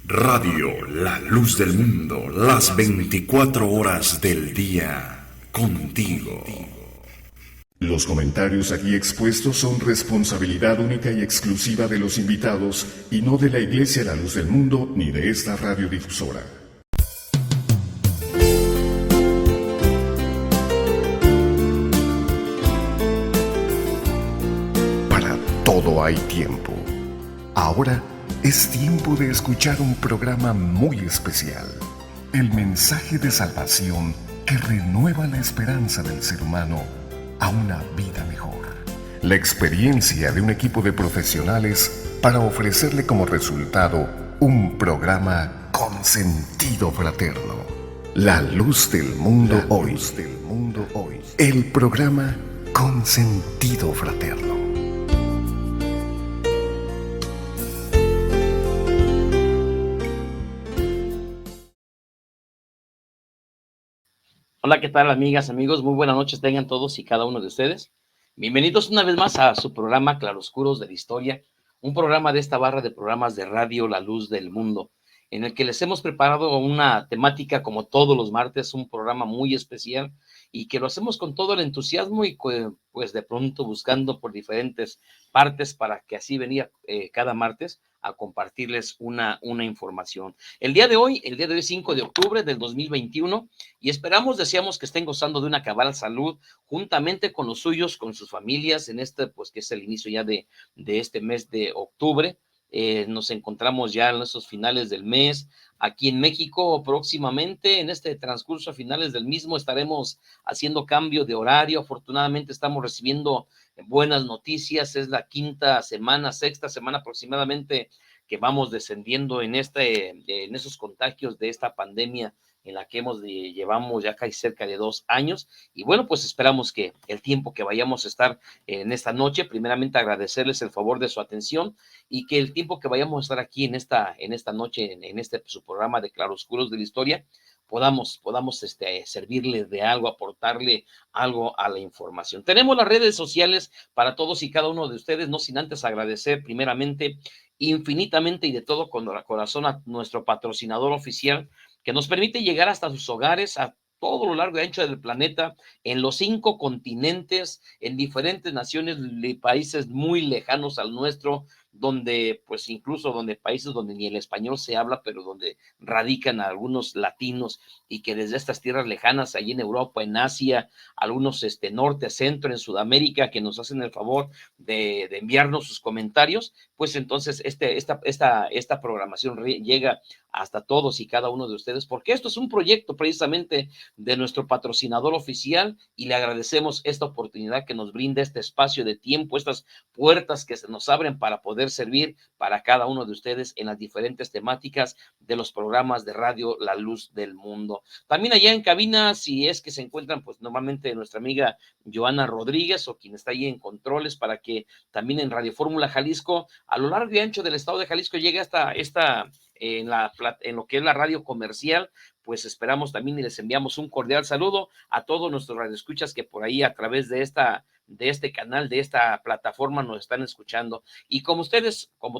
Radio La Luz del Mundo, las 24 horas del día, contigo. Los comentarios aquí expuestos son responsabilidad única y exclusiva de los invitados y no de la Iglesia La Luz del Mundo ni de esta radiodifusora. Para todo hay tiempo. Ahora es tiempo de escuchar un programa muy especial. El mensaje de salvación que renueva la esperanza del ser humano a una vida mejor. La experiencia de un equipo de profesionales para ofrecerle como resultado un programa con sentido fraterno. La luz del mundo hoy. El programa con sentido fraterno. Hola, ¿qué tal, amigas, amigos? Muy buenas noches tengan todos y cada uno de ustedes. Bienvenidos una vez más a su programa Claroscuros de la Historia, un programa de esta barra de programas de radio La Luz del Mundo, en el que les hemos preparado una temática como todos los martes, un programa muy especial y que lo hacemos con todo el entusiasmo y pues de pronto buscando por diferentes partes para que así venía cada martes a compartirles una información. El día de hoy, 5 de octubre del 2021, y deseamos que estén gozando de una cabal salud juntamente con los suyos, con sus familias, en pues que es el inicio ya de este mes de octubre. Nos encontramos ya en esos finales del mes. Aquí en México, próximamente, en este transcurso a finales del mismo, estaremos haciendo cambio de horario. Afortunadamente estamos recibiendo buenas noticias. Es la sexta semana aproximadamente que vamos descendiendo en esos contagios de esta pandemia en la que llevamos ya casi cerca de 2 años. Y bueno, pues esperamos que el tiempo que vayamos a estar en esta noche, primeramente agradecerles el favor de su atención y que el tiempo que vayamos a estar aquí en esta noche, en su programa de Claroscuros de la Historia, podamos servirle de algo, aportarle algo a la información. Tenemos las redes sociales para todos y cada uno de ustedes, no sin antes agradecer primeramente infinitamente y de todo corazón a nuestro patrocinador oficial, que nos permite llegar hasta sus hogares a todo lo largo y ancho del planeta, en los 5 continentes, en diferentes naciones y países muy lejanos al nuestro, donde pues incluso países donde ni el español se habla, pero donde radican algunos latinos y que desde estas tierras lejanas, allí en Europa, en Asia, algunos norte, centro, en Sudamérica, que nos hacen el favor de enviarnos sus comentarios, pues entonces esta programación llega hasta todos y cada uno de ustedes, porque esto es un proyecto precisamente de nuestro patrocinador oficial y le agradecemos esta oportunidad que nos brinda este espacio de tiempo, estas puertas que se nos abren para poder servir para cada uno de ustedes en las diferentes temáticas de los programas de radio La Luz del Mundo. También allá en cabina, si es que se encuentran, pues normalmente nuestra amiga Joana Rodríguez o quien está ahí en controles para que también en Radio Fórmula Jalisco, a lo largo y ancho del estado de Jalisco, llegue hasta en lo que es la radio comercial, pues esperamos también y les enviamos un cordial saludo a todos nuestros radioescuchas que por ahí a través de este canal, de esta plataforma nos están escuchando. Y como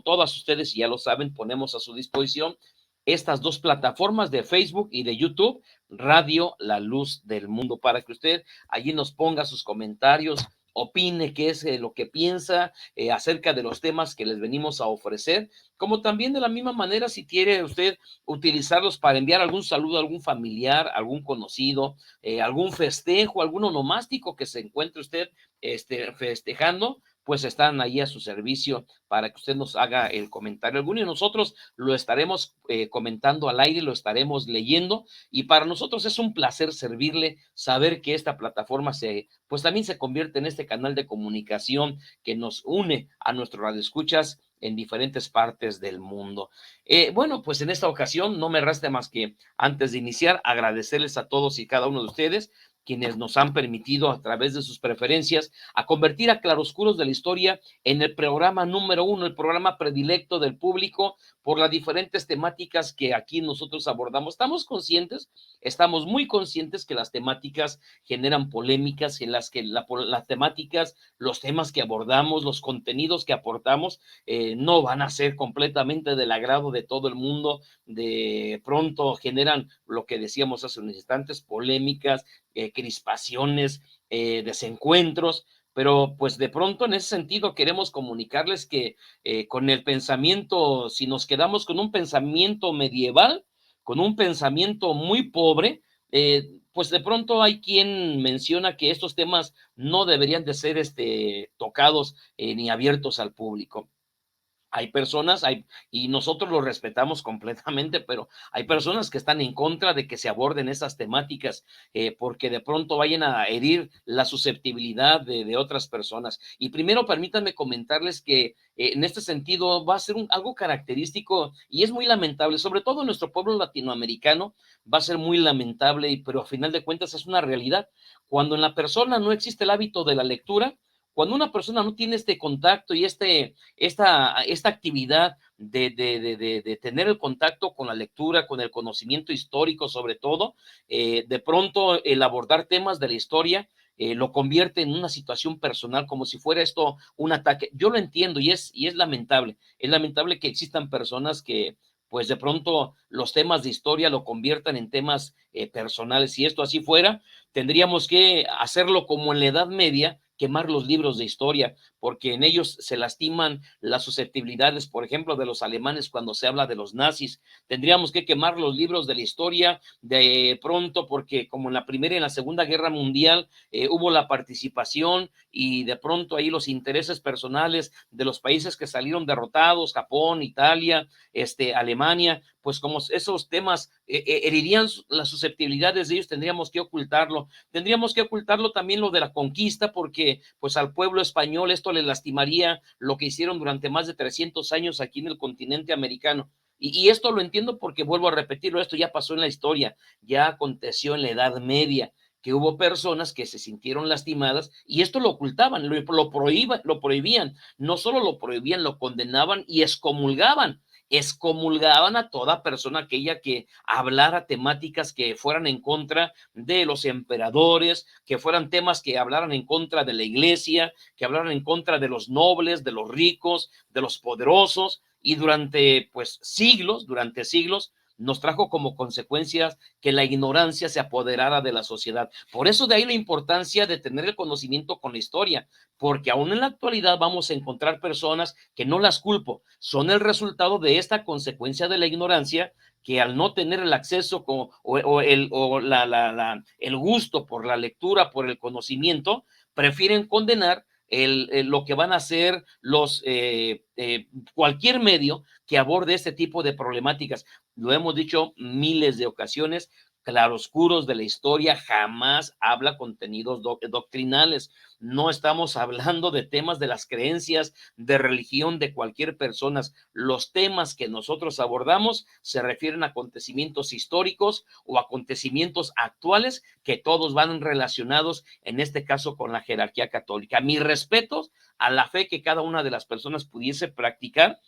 todas ustedes ya lo saben, ponemos a su disposición estas 2 plataformas de Facebook y de YouTube, Radio La Luz del Mundo, para que usted allí nos ponga sus comentarios, opine qué es lo que piensa acerca de los temas que les venimos a ofrecer, como también de la misma manera si quiere usted utilizarlos para enviar algún saludo a algún familiar, algún conocido, algún festejo, algún onomástico que se encuentre usted festejando, pues están ahí a su servicio para que usted nos haga el comentario. Alguno de nosotros lo estaremos comentando al aire, lo estaremos leyendo, y para nosotros es un placer servirle, saber que esta plataforma pues también se convierte en este canal de comunicación que nos une a nuestros radioescuchas en diferentes partes del mundo. Bueno, pues en esta ocasión no me resta más que, antes de iniciar, agradecerles a todos y cada uno de ustedes quienes nos han permitido a través de sus preferencias a convertir a Claroscuros de la Historia en el programa número uno, el programa predilecto del público por las diferentes temáticas que aquí nosotros abordamos. Estamos muy conscientes que las temáticas generan polémicas, en las que las temáticas, los temas que abordamos, los contenidos que aportamos, no van a ser completamente del agrado de todo el mundo. De pronto generan lo que decíamos hace unos instantes, polémicas, crispaciones, desencuentros, pero pues de pronto en ese sentido queremos comunicarles que con el pensamiento, si nos quedamos con un pensamiento medieval, con un pensamiento muy pobre, pues de pronto hay quien menciona que estos temas no deberían de ser tocados ni abiertos al público. Hay personas, y nosotros lo respetamos completamente, pero hay personas que están en contra de que se aborden esas temáticas, porque de pronto vayan a herir la susceptibilidad de otras personas. Y primero permítanme comentarles que en este sentido va a ser algo característico y es muy lamentable, sobre todo en nuestro pueblo latinoamericano, va a ser muy lamentable, pero a final de cuentas es una realidad. Cuando en la persona no existe el hábito de la lectura, cuando una persona no tiene este contacto y esta actividad de tener el contacto con la lectura, con el conocimiento histórico sobre todo, de pronto el abordar temas de la historia lo convierte en una situación personal, como si fuera esto un ataque. Yo lo entiendo y es lamentable. Es lamentable que existan personas que pues de pronto los temas de historia lo conviertan en temas personales. Si esto así fuera, tendríamos que hacerlo como en la Edad Media, quemar los libros de historia, porque en ellos se lastiman las susceptibilidades, por ejemplo, de los alemanes cuando se habla de los nazis. Tendríamos que quemar los libros de la historia de pronto, porque como en la Primera y en la Segunda Guerra Mundial hubo la participación y de pronto ahí los intereses personales de los países que salieron derrotados, Japón, Italia, Alemania, pues como esos temas herirían las susceptibilidades de ellos, tendríamos que ocultarlo. Tendríamos que ocultarlo también lo de la conquista, porque pues al pueblo español esto le lastimaría lo que hicieron durante más de 300 años aquí en el continente americano. Y esto lo entiendo porque vuelvo a repetirlo, esto ya pasó en la historia, ya aconteció en la Edad Media, que hubo personas que se sintieron lastimadas y esto lo ocultaban, lo prohibían, no solo lo prohibían, lo condenaban y excomulgaban a toda persona aquella que hablara temáticas que fueran en contra de los emperadores, que fueran temas que hablaran en contra de la iglesia, que hablaran en contra de los nobles, de los ricos, de los poderosos, y durante siglos, nos trajo como consecuencias que la ignorancia se apoderara de la sociedad. Por eso de ahí la importancia de tener el conocimiento con la historia, porque aún en la actualidad vamos a encontrar personas que no las culpo, son el resultado de esta consecuencia de la ignorancia, que al no tener el acceso el gusto por la lectura, por el conocimiento, prefieren condenar lo que van a hacer cualquier medio que aborde este tipo de problemáticas. Lo hemos dicho miles de ocasiones, Claroscuros de la Historia jamás habla contenidos doctrinales. No estamos hablando de temas de las creencias, de religión de cualquier persona. Los temas que nosotros abordamos se refieren a acontecimientos históricos o acontecimientos actuales que todos van relacionados, en este caso, con la jerarquía católica. Mis respetos a la fe que cada una de las personas pudiese practicar.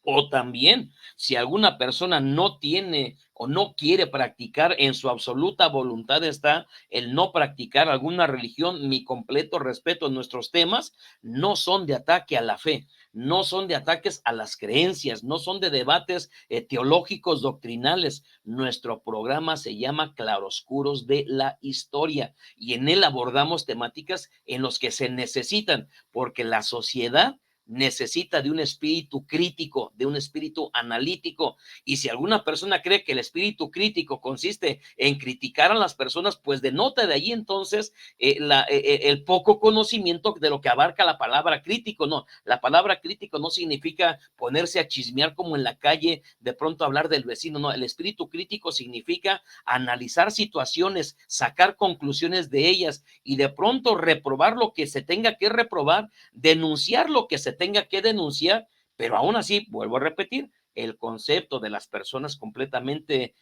O también, si alguna persona no tiene o no quiere practicar, en su absoluta voluntad está el no practicar alguna religión, mi completo respeto. Nuestros temas no son de ataque a la fe, no son de ataques a las creencias, no son de debates teológicos doctrinales. Nuestro programa se llama Claroscuros de la Historia y en él abordamos temáticas en los que se necesitan, porque la sociedad necesita de un espíritu crítico, de un espíritu analítico. Y si alguna persona cree que el espíritu crítico consiste en criticar a las personas, pues denota de ahí entonces el poco conocimiento de lo que abarca la palabra crítico. No, la palabra crítico no significa ponerse a chismear como en la calle, de pronto hablar del vecino. No, el espíritu crítico significa analizar situaciones, sacar conclusiones de ellas y de pronto reprobar lo que se tenga que reprobar, denunciar lo que se tenga que denunciar, pero aún así, vuelvo a repetir, el concepto de las personas completamente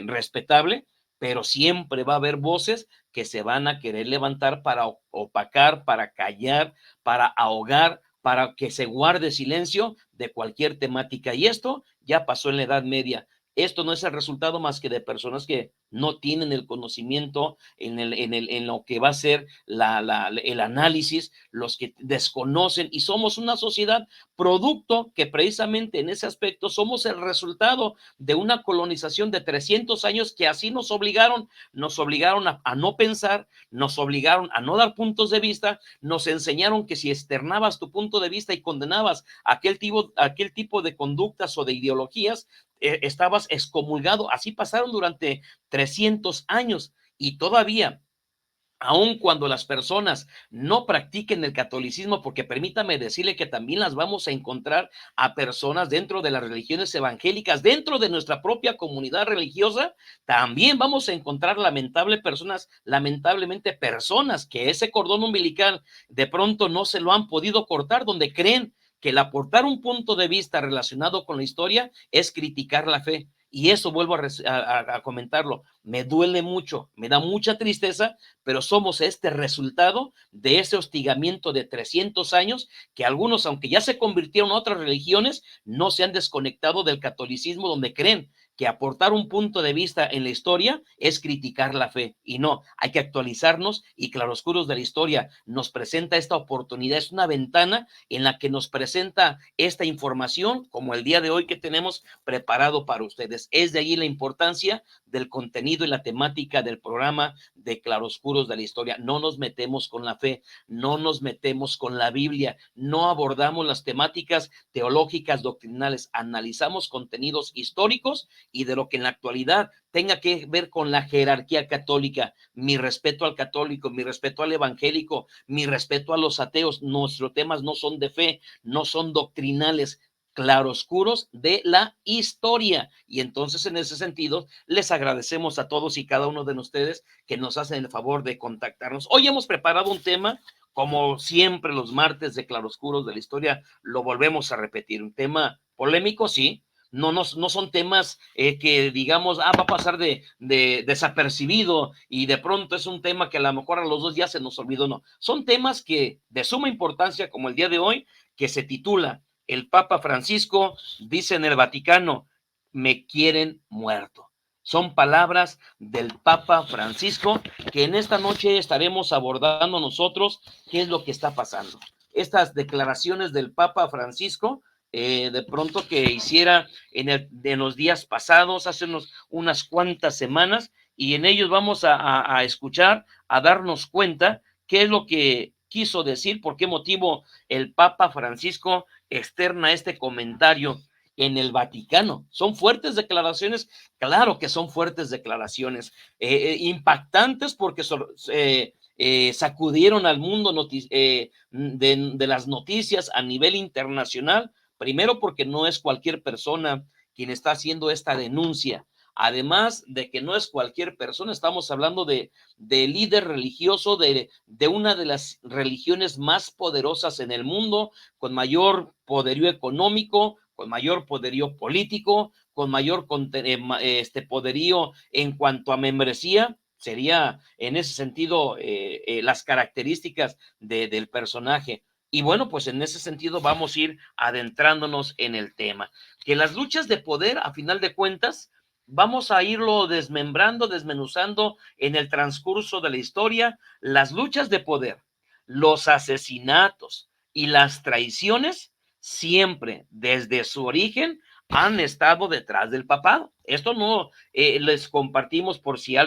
respetable, pero siempre va a haber voces que se van a querer levantar para opacar, para callar, para ahogar, para que se guarde silencio de cualquier temática. Y esto ya pasó en la Edad Media. Esto no es el resultado más que de personas que no tienen el conocimiento en lo que va a ser el análisis, los que desconocen, y somos una sociedad producto que precisamente en ese aspecto somos el resultado de una colonización de 300 años que así nos obligaron a no pensar, nos obligaron a no dar puntos de vista, nos enseñaron que si externabas tu punto de vista y condenabas aquel tipo de conductas o de ideologías, estabas excomulgado. Así pasaron durante 300 años y todavía, aun cuando las personas no practiquen el catolicismo, porque permítame decirle que también las vamos a encontrar a personas dentro de las religiones evangélicas, dentro de nuestra propia comunidad religiosa, también vamos a encontrar lamentablemente personas que ese cordón umbilical de pronto no se lo han podido cortar, donde creen que el aportar un punto de vista relacionado con la historia es criticar la fe. Y eso vuelvo a comentarlo, me duele mucho, me da mucha tristeza, pero somos este resultado de ese hostigamiento de 300 años que algunos, aunque ya se convirtieron a otras religiones, no se han desconectado del catolicismo, donde creen que aportar un punto de vista en la historia es criticar la fe. Y no, hay que actualizarnos, y Claroscuros de la Historia nos presenta esta oportunidad, es una ventana en la que nos presenta esta información, como el día de hoy que tenemos preparado para ustedes. Es de allí la importancia del contenido y la temática del programa de Claroscuros de la Historia. No nos metemos con la fe, no nos metemos con la Biblia, no abordamos las temáticas teológicas doctrinales, analizamos contenidos históricos y de lo que en la actualidad tenga que ver con la jerarquía católica. Mi respeto al católico, mi respeto al evangélico, mi respeto a los ateos. Nuestros temas no son de fe, no son doctrinales, claroscuros de la historia. Y entonces, en ese sentido, les agradecemos a todos y cada uno de ustedes que nos hacen el favor de contactarnos. Hoy hemos preparado un tema, como siempre los martes de Claroscuros de la Historia, lo volvemos a repetir, un tema polémico, sí. No son temas que digamos, va a pasar de desapercibido y de pronto es un tema que a lo mejor a los 2 días se nos olvidó. No, son temas que de suma importancia, como el día de hoy, que se titula: el Papa Francisco dice en el Vaticano, me quieren muerto. Son palabras del Papa Francisco que en esta noche estaremos abordando nosotros qué es lo que está pasando. Estas declaraciones del Papa Francisco, de pronto que hiciera en los días pasados, hace unas cuantas semanas, y en ellos vamos a escuchar, a darnos cuenta qué es lo que quiso decir, por qué motivo el Papa Francisco externa este comentario en el Vaticano. Son fuertes declaraciones, claro que son fuertes declaraciones, impactantes porque sacudieron al mundo de las noticias a nivel internacional. Primero porque no es cualquier persona quien está haciendo esta denuncia. Además de que no es cualquier persona, estamos hablando de líder religioso de una de las religiones más poderosas en el mundo, con mayor poderío económico, con mayor poderío político, con mayor poderío en cuanto a membresía. Sería en ese sentido las características del personaje. Y bueno, pues en ese sentido vamos a ir adentrándonos en el tema. Que las luchas de poder, a final de cuentas, vamos a irlo desmembrando, desmenuzando en el transcurso de la historia. Las luchas de poder, los asesinatos y las traiciones, siempre desde su origen han estado detrás del papado. Esto no les compartimos por si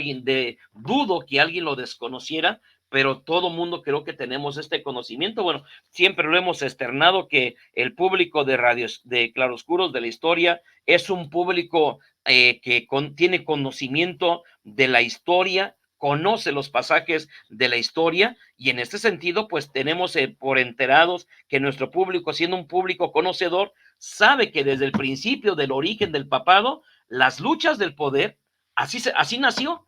dudo que alguien lo desconociera, pero todo mundo creo que tenemos este conocimiento. Bueno, siempre lo hemos externado, que el público de Claroscuros de la Historia es un público que tiene conocimiento de la historia, conoce los pasajes de la historia, y en este sentido pues tenemos por enterados que nuestro público, siendo un público conocedor, sabe que desde el principio del origen del papado, las luchas del poder, así nació.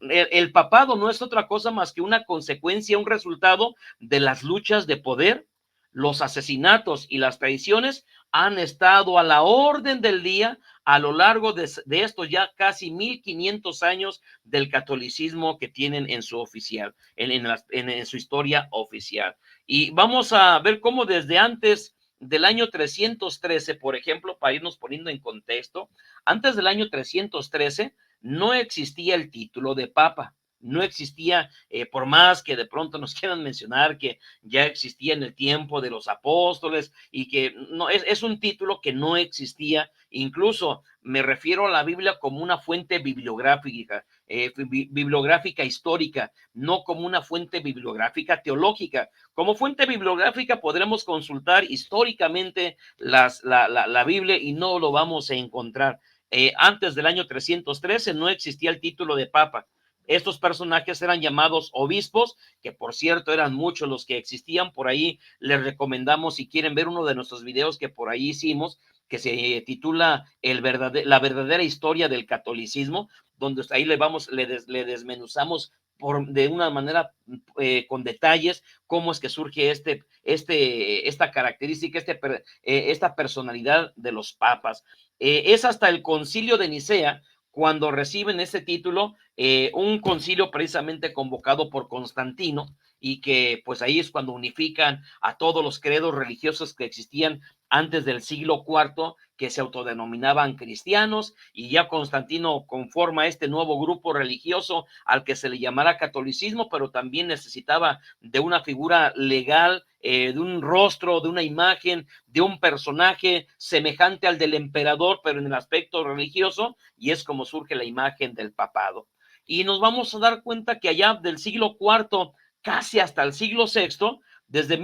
El papado no es otra cosa más que una consecuencia, un resultado de las luchas de poder. Los asesinatos y las traiciones han estado a la orden del día a lo largo de estos ya casi 1500 años del catolicismo que tienen en su oficial, en su historia oficial. Y vamos a ver cómo desde antes del año 313, por ejemplo, para irnos poniendo en contexto, antes del año 313 no existía el título de papa. No existía, por más que de pronto nos quieran mencionar que ya existía en el tiempo de los apóstoles y que no es un título que no existía. Incluso me refiero a la Biblia como una fuente bibliográfica histórica, no como una fuente bibliográfica teológica. Como fuente bibliográfica podremos consultar históricamente la Biblia y no lo vamos a encontrar. Antes del año 313 no existía el título de papa. Estos personajes eran llamados obispos, que por cierto eran muchos los que existían. Por ahí les recomendamos, si quieren ver uno de nuestros videos que por ahí hicimos, que se titula La verdadera historia del catolicismo, donde ahí le desmenuzamos de una manera con detalles cómo es que surge esta característica, esta personalidad de los papas. Es hasta el Concilio de Nicea cuando reciben ese título, un concilio precisamente convocado por Constantino, y que pues ahí es cuando unifican a todos los credos religiosos que existían antes del siglo IV, que se autodenominaban cristianos, y ya Constantino conforma este nuevo grupo religioso al que se le llamará catolicismo, pero también necesitaba de una figura legal, de un rostro, de una imagen, de un personaje semejante al del emperador, pero en el aspecto religioso, y es como surge la imagen del papado. Y nos vamos a dar cuenta que allá del siglo IV casi hasta el siglo VI, desde el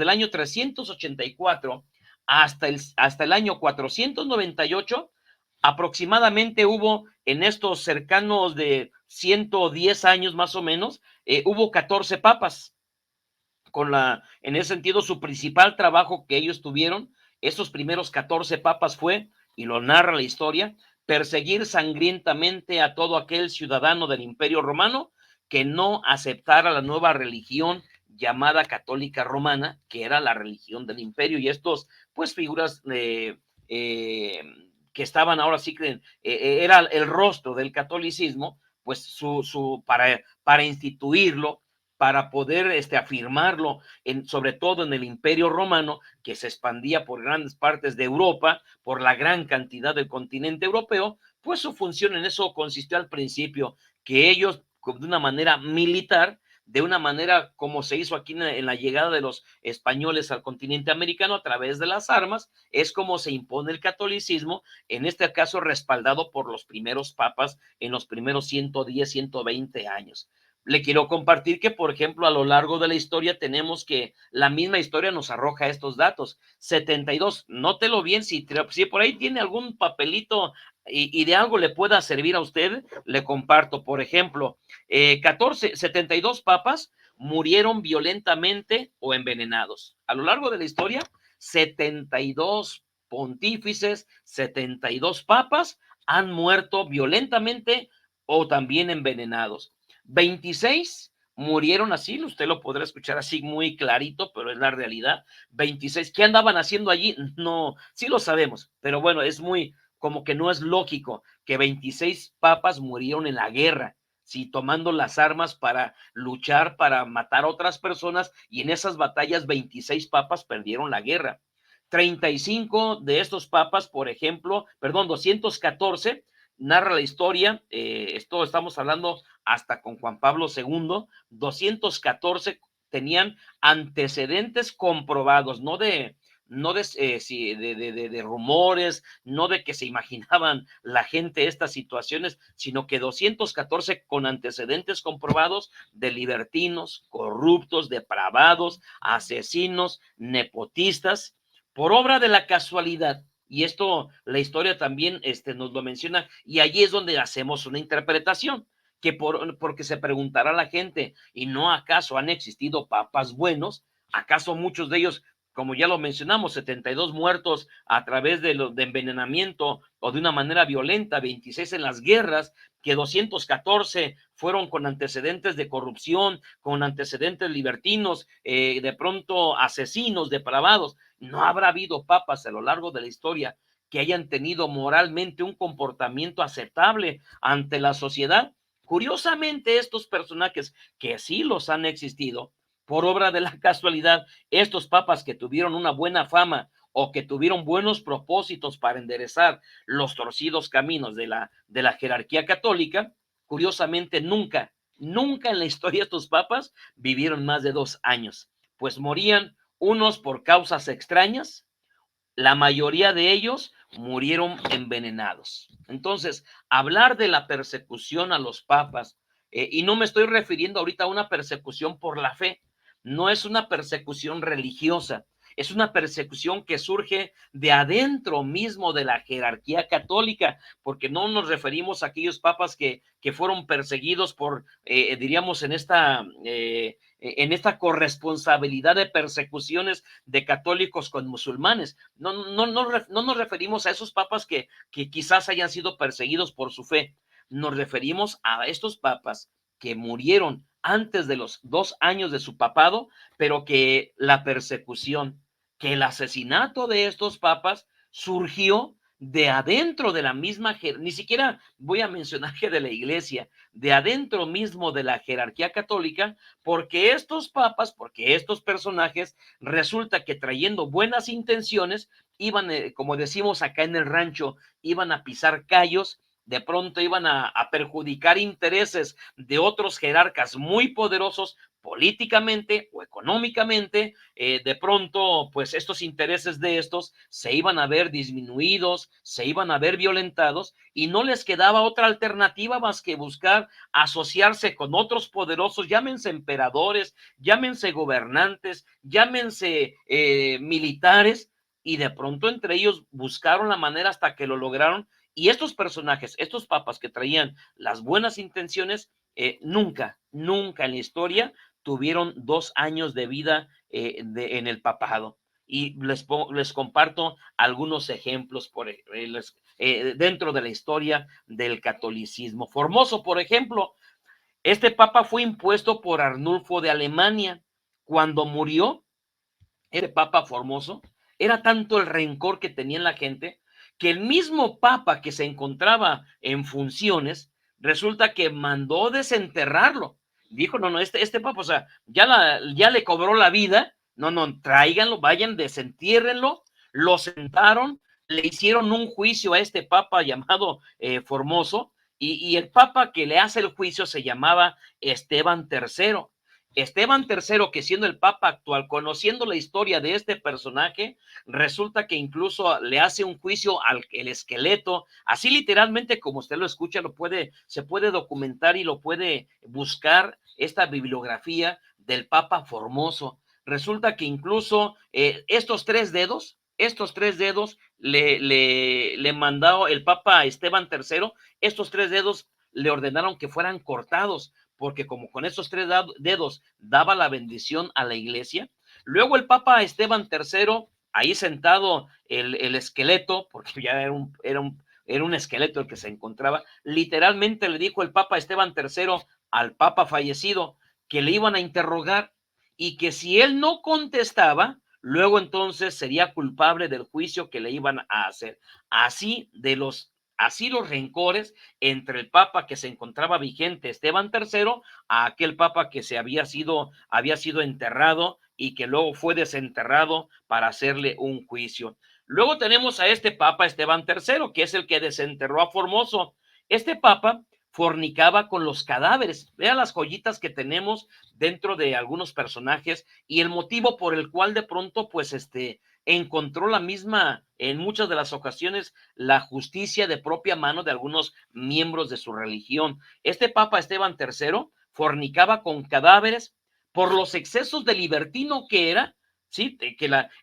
año 384 hasta el año 498, aproximadamente hubo en estos cercanos de 110 años más o menos, hubo 14 papas. En ese sentido, su principal trabajo que ellos tuvieron, esos primeros 14 papas fue, y lo narra la historia, perseguir sangrientamente a todo aquel ciudadano del Imperio Romano que no aceptara la nueva religión llamada católica romana, que era la religión del imperio. Y estos, pues, figuras que estaban ahora sí que era el rostro del catolicismo, pues para instituirlo, para poder afirmarlo, sobre todo en el Imperio Romano, que se expandía por grandes partes de Europa, por la gran cantidad del continente europeo, pues su función en eso consistió al principio, que ellos, de una manera militar, de una manera como se hizo aquí en la llegada de los españoles al continente americano a través de las armas, es como se impone el catolicismo, en este caso respaldado por los primeros papas en los primeros 110, 120 años. Le quiero compartir que, por ejemplo, a lo largo de la historia tenemos que la misma historia nos arroja estos datos. 72, nótelo bien, si por ahí tiene algún papelito y de algo le pueda servir a usted, le comparto. Por ejemplo, 72 papas murieron violentamente o envenenados. A lo largo de la historia, 72 pontífices, 72 papas han muerto violentamente o también envenenados. 26 murieron así, usted lo podrá escuchar así muy clarito, pero es la realidad. 26, ¿qué andaban haciendo allí? No, sí lo sabemos, pero bueno, es muy, como que no es lógico que 26 papas murieron en la guerra, sí, tomando las armas para luchar, para matar a otras personas, y en esas batallas 26 papas perdieron la guerra. 35 de estos papas, por ejemplo, 214, narra la historia, esto estamos hablando hasta con Juan Pablo II, 214 tenían antecedentes comprobados, de rumores, no de que se imaginaban la gente estas situaciones, sino que 214 con antecedentes comprobados de libertinos, corruptos, depravados, asesinos, nepotistas, por obra de la casualidad. Y esto, la historia también nos lo menciona, y allí es donde hacemos una interpretación, porque se preguntará la gente, ¿y no acaso han existido papas buenos? ¿Acaso muchos de ellos como ya lo mencionamos, 72 muertos a través de envenenamiento o de una manera violenta, 26 en las guerras, que 214 fueron con antecedentes de corrupción, con antecedentes libertinos, de pronto asesinos, depravados. No habrá habido papas a lo largo de la historia que hayan tenido moralmente un comportamiento aceptable ante la sociedad. Curiosamente, estos personajes que sí los han existido, por obra de la casualidad, estos papas que tuvieron una buena fama o que tuvieron buenos propósitos para enderezar los torcidos caminos de la jerarquía católica, curiosamente nunca en la historia de estos papas vivieron más de 2 años, pues morían unos por causas extrañas, la mayoría de ellos murieron envenenados. Entonces, hablar de la persecución a los papas, y no me estoy refiriendo ahorita a una persecución por la fe, no es una persecución religiosa, es una persecución que surge de adentro mismo de la jerarquía católica, porque no nos referimos a aquellos papas que fueron perseguidos por, diríamos, en esta corresponsabilidad de persecuciones de católicos con musulmanes. No nos referimos a esos papas que quizás hayan sido perseguidos por su fe. Nos referimos a estos papas que murieron antes de los 2 años de su papado, pero que la persecución, que el asesinato de estos papas surgió de adentro de la misma, ni siquiera voy a mencionar que de la iglesia, de adentro mismo de la jerarquía católica, porque estos papas, porque estos personajes, resulta que trayendo buenas intenciones, iban, como decimos acá en el rancho, iban a pisar callos, de pronto iban a perjudicar intereses de otros jerarcas muy poderosos políticamente o económicamente. De pronto, pues estos intereses de estos se iban a ver disminuidos, se iban a ver violentados, y no les quedaba otra alternativa más que buscar asociarse con otros poderosos, llámense emperadores, llámense gobernantes, llámense militares, y de pronto entre ellos buscaron la manera hasta que lo lograron. Y estos personajes, estos papas que traían las buenas intenciones, nunca en la historia tuvieron 2 años de vida en el papado. Y les comparto algunos ejemplos dentro de la historia del catolicismo. Formoso, por ejemplo, este papa fue impuesto por Arnulfo de Alemania. Cuando murió, este papa Formoso, era tanto el rencor que tenía en la gente, que el mismo papa que se encontraba en funciones, resulta que mandó desenterrarlo. Dijo, no, este papa, o sea, ya le cobró la vida, no, tráiganlo, vayan, desentiérrenlo. Lo sentaron, le hicieron un juicio a este papa llamado Formoso, y el papa que le hace el juicio se llamaba Esteban III. Esteban III, que siendo el papa actual, conociendo la historia de este personaje, resulta que incluso le hace un juicio al el esqueleto, así literalmente como usted lo escucha, se puede documentar y lo puede buscar, esta bibliografía del papa Formoso. Resulta que incluso estos tres dedos le mandó el papa Esteban III, estos 3 dedos le ordenaron que fueran cortados, porque como con esos 3 dedos daba la bendición a la iglesia. Luego el papa Esteban III, ahí sentado el esqueleto, porque ya era un esqueleto el que se encontraba, literalmente le dijo el papa Esteban III al papa fallecido que le iban a interrogar, y que si él no contestaba, luego entonces sería culpable del juicio que le iban a hacer. Así los rencores entre el papa que se encontraba vigente, Esteban III, a aquel papa que había sido enterrado y que luego fue desenterrado para hacerle un juicio. Luego tenemos a este papa Esteban III, que es el que desenterró a Formoso. Este papa fornicaba con los cadáveres. Vean las joyitas que tenemos dentro de algunos personajes y el motivo por el cual de pronto pues encontró la misma, en muchas de las ocasiones, la justicia de propia mano de algunos miembros de su religión. Este papa Esteban III fornicaba con cadáveres por los excesos de libertino que era. Sí,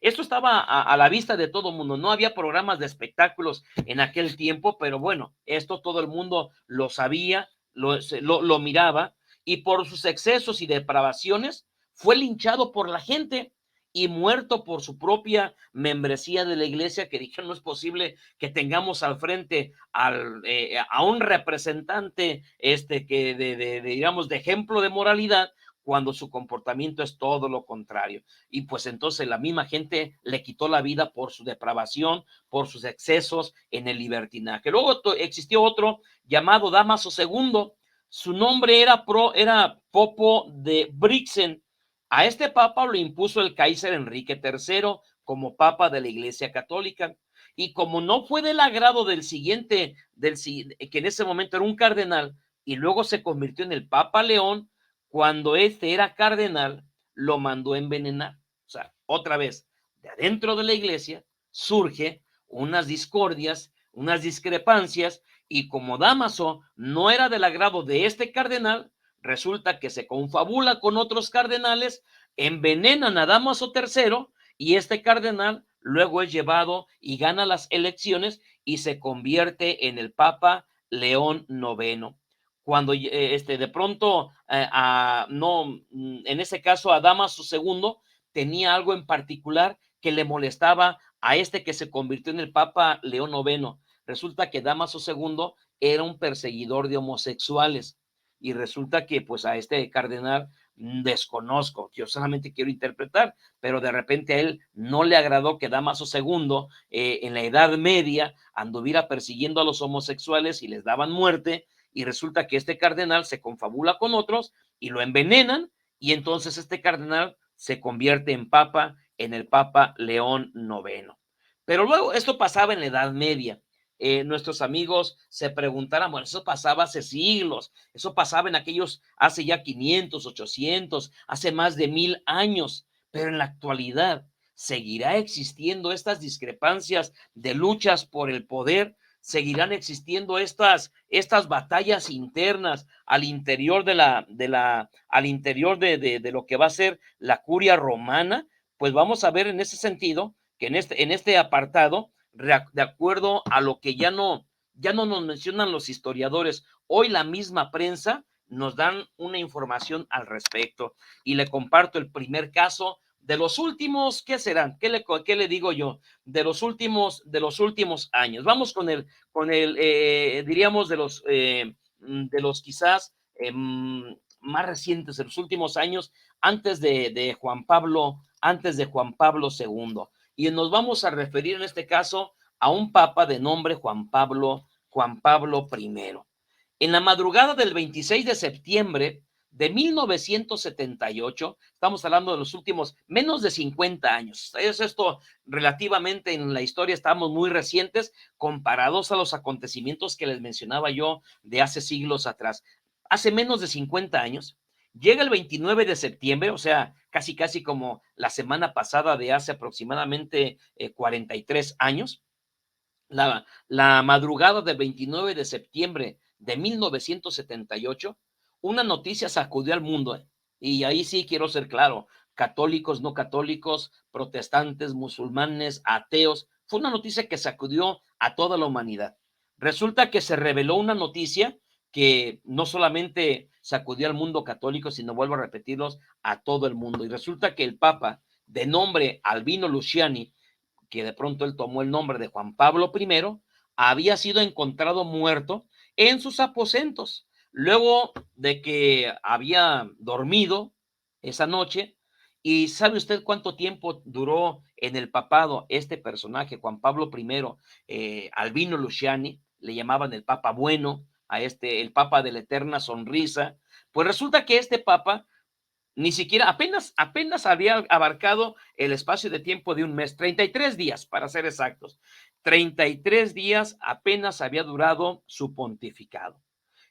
esto estaba a la vista de todo el mundo. No había programas de espectáculos en aquel tiempo, pero bueno, esto todo el mundo lo sabía, lo miraba, y por sus excesos y depravaciones fue linchado por la gente. y muerto por su propia membresía de la iglesia, que dijeron no es posible que tengamos al frente a un representante que digamos de ejemplo de moralidad, cuando su comportamiento es todo lo contrario. Y pues entonces la misma gente le quitó la vida por su depravación, por sus excesos en el libertinaje. Luego existió otro llamado Dámaso II. Su nombre era Popo de Brixen. A este papa lo impuso el Kaiser Enrique III como papa de la Iglesia Católica. Y como no fue del agrado del siguiente, que en ese momento era un cardenal, y luego se convirtió en el Papa León, cuando este era cardenal, lo mandó envenenar. O sea, otra vez, de adentro de la iglesia surge unas discordias, unas discrepancias, y como Dámaso no era del agrado de este cardenal, resulta que se confabula con otros cardenales, envenenan a Dámaso III, y este cardenal luego es llevado y gana las elecciones y se convierte en el Papa León IX. Cuando de pronto, no, en ese caso a Dámaso II tenía algo en particular que le molestaba a que se convirtió en el Papa León IX. Resulta que Dámaso II era un perseguidor de homosexuales, y resulta que pues a este cardenal desconozco, yo solamente quiero interpretar, pero de repente a él no le agradó que Dámaso II en la Edad Media anduviera persiguiendo a los homosexuales y les daban muerte, y resulta que este cardenal se confabula con otros y lo envenenan, y entonces este cardenal se convierte en papa, en el Papa León IX. Pero luego esto pasaba en la Edad Media. Nuestros amigos se preguntarán, bueno, eso pasaba hace siglos, eso pasaba en aquellos, hace ya 500, 800, hace más de 1000 años, pero en la actualidad, ¿seguirá existiendo estas discrepancias de luchas por el poder? ¿Seguirán existiendo estas batallas internas al interior al interior de lo que va a ser la curia romana? Pues vamos a ver en ese sentido que en este apartado, de acuerdo a lo que ya no nos mencionan los historiadores, hoy la misma prensa nos dan una información al respecto, y le comparto el primer caso de los últimos, ¿qué serán? ¿Qué le digo yo? De los últimos años. Vamos con el diríamos de los quizás más recientes, de los últimos años, antes de Juan Pablo II. Y nos vamos a referir en este caso a un papa de nombre Juan Pablo I. En la madrugada del 26 de septiembre de 1978, estamos hablando de los últimos menos de 50 años. Es esto relativamente en la historia, estamos muy recientes comparados a los acontecimientos que les mencionaba yo de hace siglos atrás. Hace menos de 50 años, llega el 29 de septiembre, o sea, casi como la semana pasada de hace aproximadamente 43 años, la madrugada del 29 de septiembre de 1978, una noticia sacudió al mundo, y ahí sí quiero ser claro, católicos, no católicos, protestantes, musulmanes, ateos, fue una noticia que sacudió a toda la humanidad. Resulta que se reveló una noticia que no solamente sacudió al mundo católico, sino, vuelvo a repetirlos, a todo el mundo. Y resulta que el Papa, de nombre Albino Luciani, que de pronto él tomó el nombre de Juan Pablo I, había sido encontrado muerto en sus aposentos, luego de que había dormido esa noche. ¿Y sabe usted cuánto tiempo duró en el papado este personaje, Juan Pablo I, Albino Luciani? Le llamaban el Papa Bueno, el Papa de la Eterna Sonrisa. Pues resulta que este Papa ni siquiera, apenas había abarcado el espacio de tiempo de un mes, 33 días para ser exactos. 33 días apenas había durado su pontificado.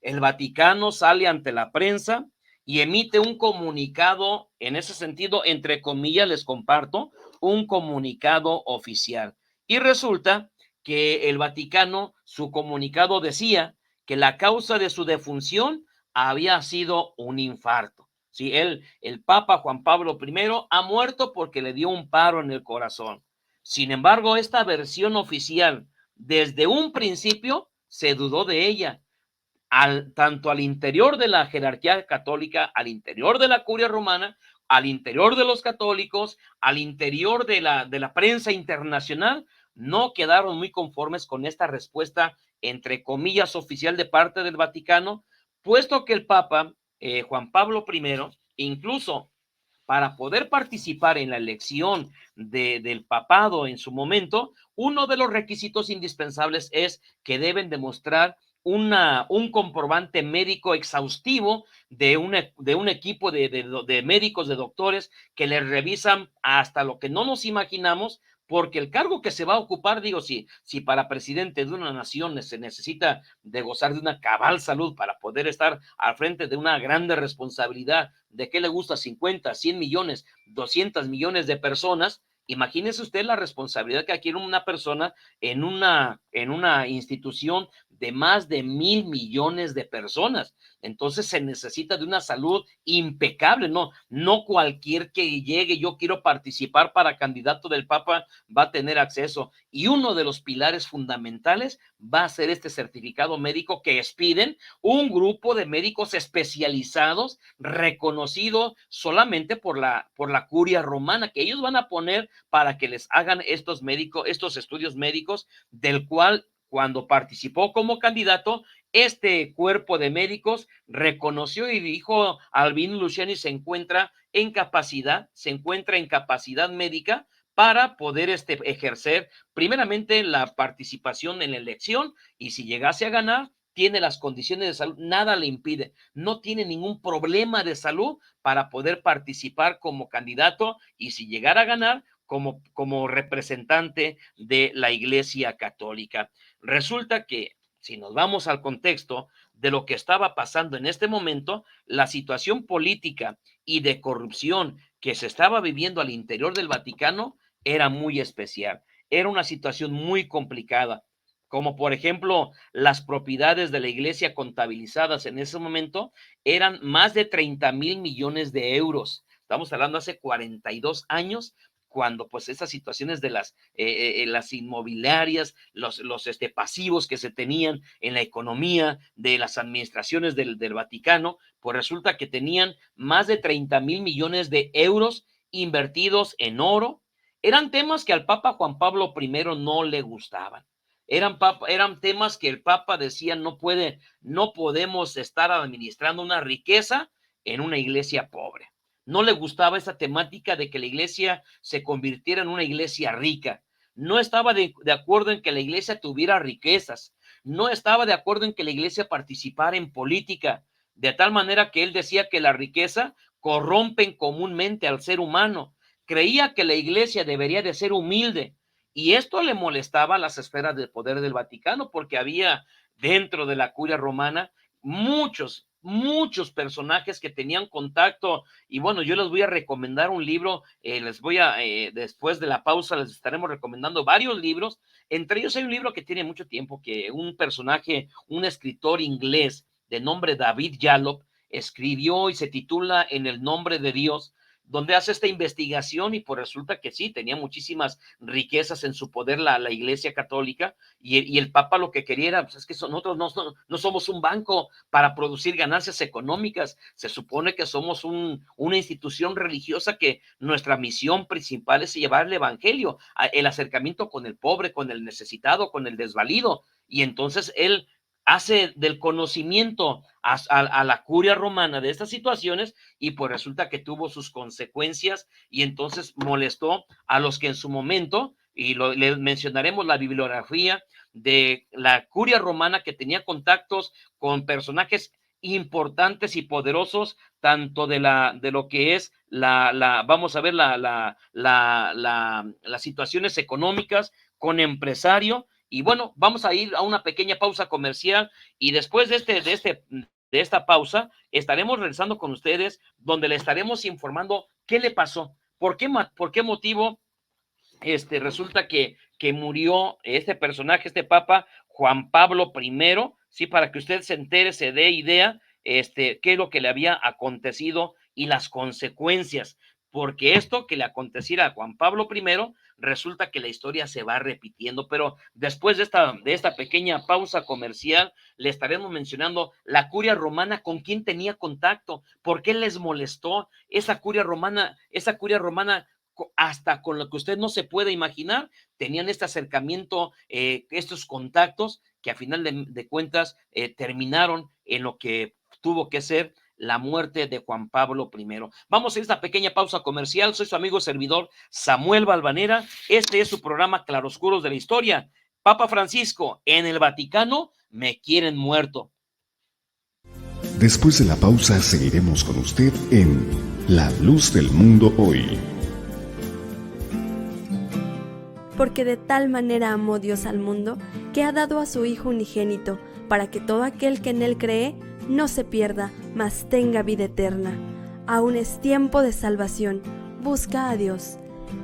El Vaticano sale ante la prensa y emite un comunicado, en ese sentido, entre comillas, les comparto, un comunicado oficial. Y resulta que el Vaticano, su comunicado decía que la causa de su defunción había sido un infarto. Sí, el Papa Juan Pablo I ha muerto porque le dio un paro en el corazón. Sin embargo, esta versión oficial, desde un principio, se dudó de ella. tanto al interior de la jerarquía católica, al interior de la curia romana, al interior de los católicos, al interior de la prensa internacional, no quedaron muy conformes con esta respuesta, entre comillas, oficial de parte del Vaticano, puesto que el Papa Juan Pablo I, incluso para poder participar en la elección del papado en su momento, uno de los requisitos indispensables es que deben demostrar un comprobante médico exhaustivo de un equipo de médicos, de doctores, que les revisan hasta lo que no nos imaginamos, porque el cargo que se va a ocupar, digo, si para presidente de una nación se necesita de gozar de una cabal salud para poder estar al frente de una grande responsabilidad, de qué le gusta 50, 100 millones, 200 millones de personas, imagínese usted la responsabilidad que adquiere una persona en una institución de más de 1,000 millones de personas. Entonces se necesita de una salud impecable, no cualquier que llegue, yo quiero participar para candidato del Papa, va a tener acceso. Y uno de los pilares fundamentales va a ser este certificado médico que expiden un grupo de médicos especializados, reconocido solamente por la curia romana, que ellos van a poner para que les hagan estos estudios médicos, del cual cuando participó como candidato, este cuerpo de médicos reconoció y dijo: Albino Luciani se encuentra en capacidad médica para poder ejercer primeramente la participación en la elección, y si llegase a ganar, tiene las condiciones de salud, nada le impide, no tiene ningún problema de salud para poder participar como candidato, y si llegara a ganar, como representante de la Iglesia Católica. Resulta que, si nos vamos al contexto de lo que estaba pasando en este momento, la situación política y de corrupción que se estaba viviendo al interior del Vaticano era muy especial. Era una situación muy complicada, como por ejemplo las propiedades de la iglesia contabilizadas en ese momento eran más de 30,000 millones de euros. Estamos hablando hace 42 años, cuando pues esas situaciones de las inmobiliarias, los pasivos que se tenían en la economía de las administraciones del Vaticano, pues resulta que tenían más de 30,000 millones de euros invertidos en oro. Eran temas que al Papa Juan Pablo I no le gustaban. Eran temas que el Papa decía: no podemos estar administrando una riqueza en una iglesia pobre. No le gustaba esa temática de que la iglesia se convirtiera en una iglesia rica. No estaba de acuerdo en que la iglesia tuviera riquezas. No estaba de acuerdo en que la iglesia participara en política, de tal manera que él decía que la riqueza corrompen comúnmente al ser humano. Creía que la iglesia debería de ser humilde, y esto le molestaba a las esferas de poder del Vaticano, porque había dentro de la curia romana muchos personajes que tenían contacto. Y bueno, yo les voy a recomendar un libro, después de la pausa les estaremos recomendando varios libros. Entre ellos hay un libro que tiene mucho tiempo, que un escritor inglés de nombre David Yallop escribió, y se titula En el nombre de Dios, donde hace esta investigación, y pues resulta que sí, tenía muchísimas riquezas en su poder la Iglesia Católica, y el Papa lo que quería era: pues es que nosotros no somos un banco para producir ganancias económicas, se supone que somos una institución religiosa, que nuestra misión principal es llevar el evangelio, el acercamiento con el pobre, con el necesitado, con el desvalido. Y entonces él hace del conocimiento a la curia romana de estas situaciones, y pues resulta que tuvo sus consecuencias, y entonces molestó a los que en su momento, y les mencionaremos la bibliografía de la curia romana, que tenía contactos con personajes importantes y poderosos, tanto de lo que es vamos a ver las situaciones económicas, con empresario. Y bueno, vamos a ir a una pequeña pausa comercial, y después de esta pausa estaremos regresando con ustedes, donde le estaremos informando qué le pasó, por qué motivo resulta que murió este personaje, este Papa Juan Pablo I, sí, para que usted se entere, se dé idea qué es lo que le había acontecido y las consecuencias, porque esto que le aconteciera a Juan Pablo I resulta que la historia se va repitiendo, pero después de esta pequeña pausa comercial, le estaremos mencionando la curia romana, con quién tenía contacto, por qué les molestó esa curia romana, hasta con lo que usted no se puede imaginar, tenían este acercamiento, estos contactos que a final de cuentas terminaron en lo que tuvo que ser la muerte de Juan Pablo I. Vamos a esta pequeña pausa comercial. Soy su amigo servidor Samuel Valvanera. Este es su programa Claroscuros de la Historia. Papa Francisco, en el Vaticano me quieren muerto. Después de la pausa seguiremos con usted en La Luz del Mundo Hoy. Porque de tal manera amó Dios al mundo, que ha dado a su Hijo unigénito, para que todo aquel que en él cree no se pierda, mas tenga vida eterna. Aún es tiempo de salvación. Busca a Dios.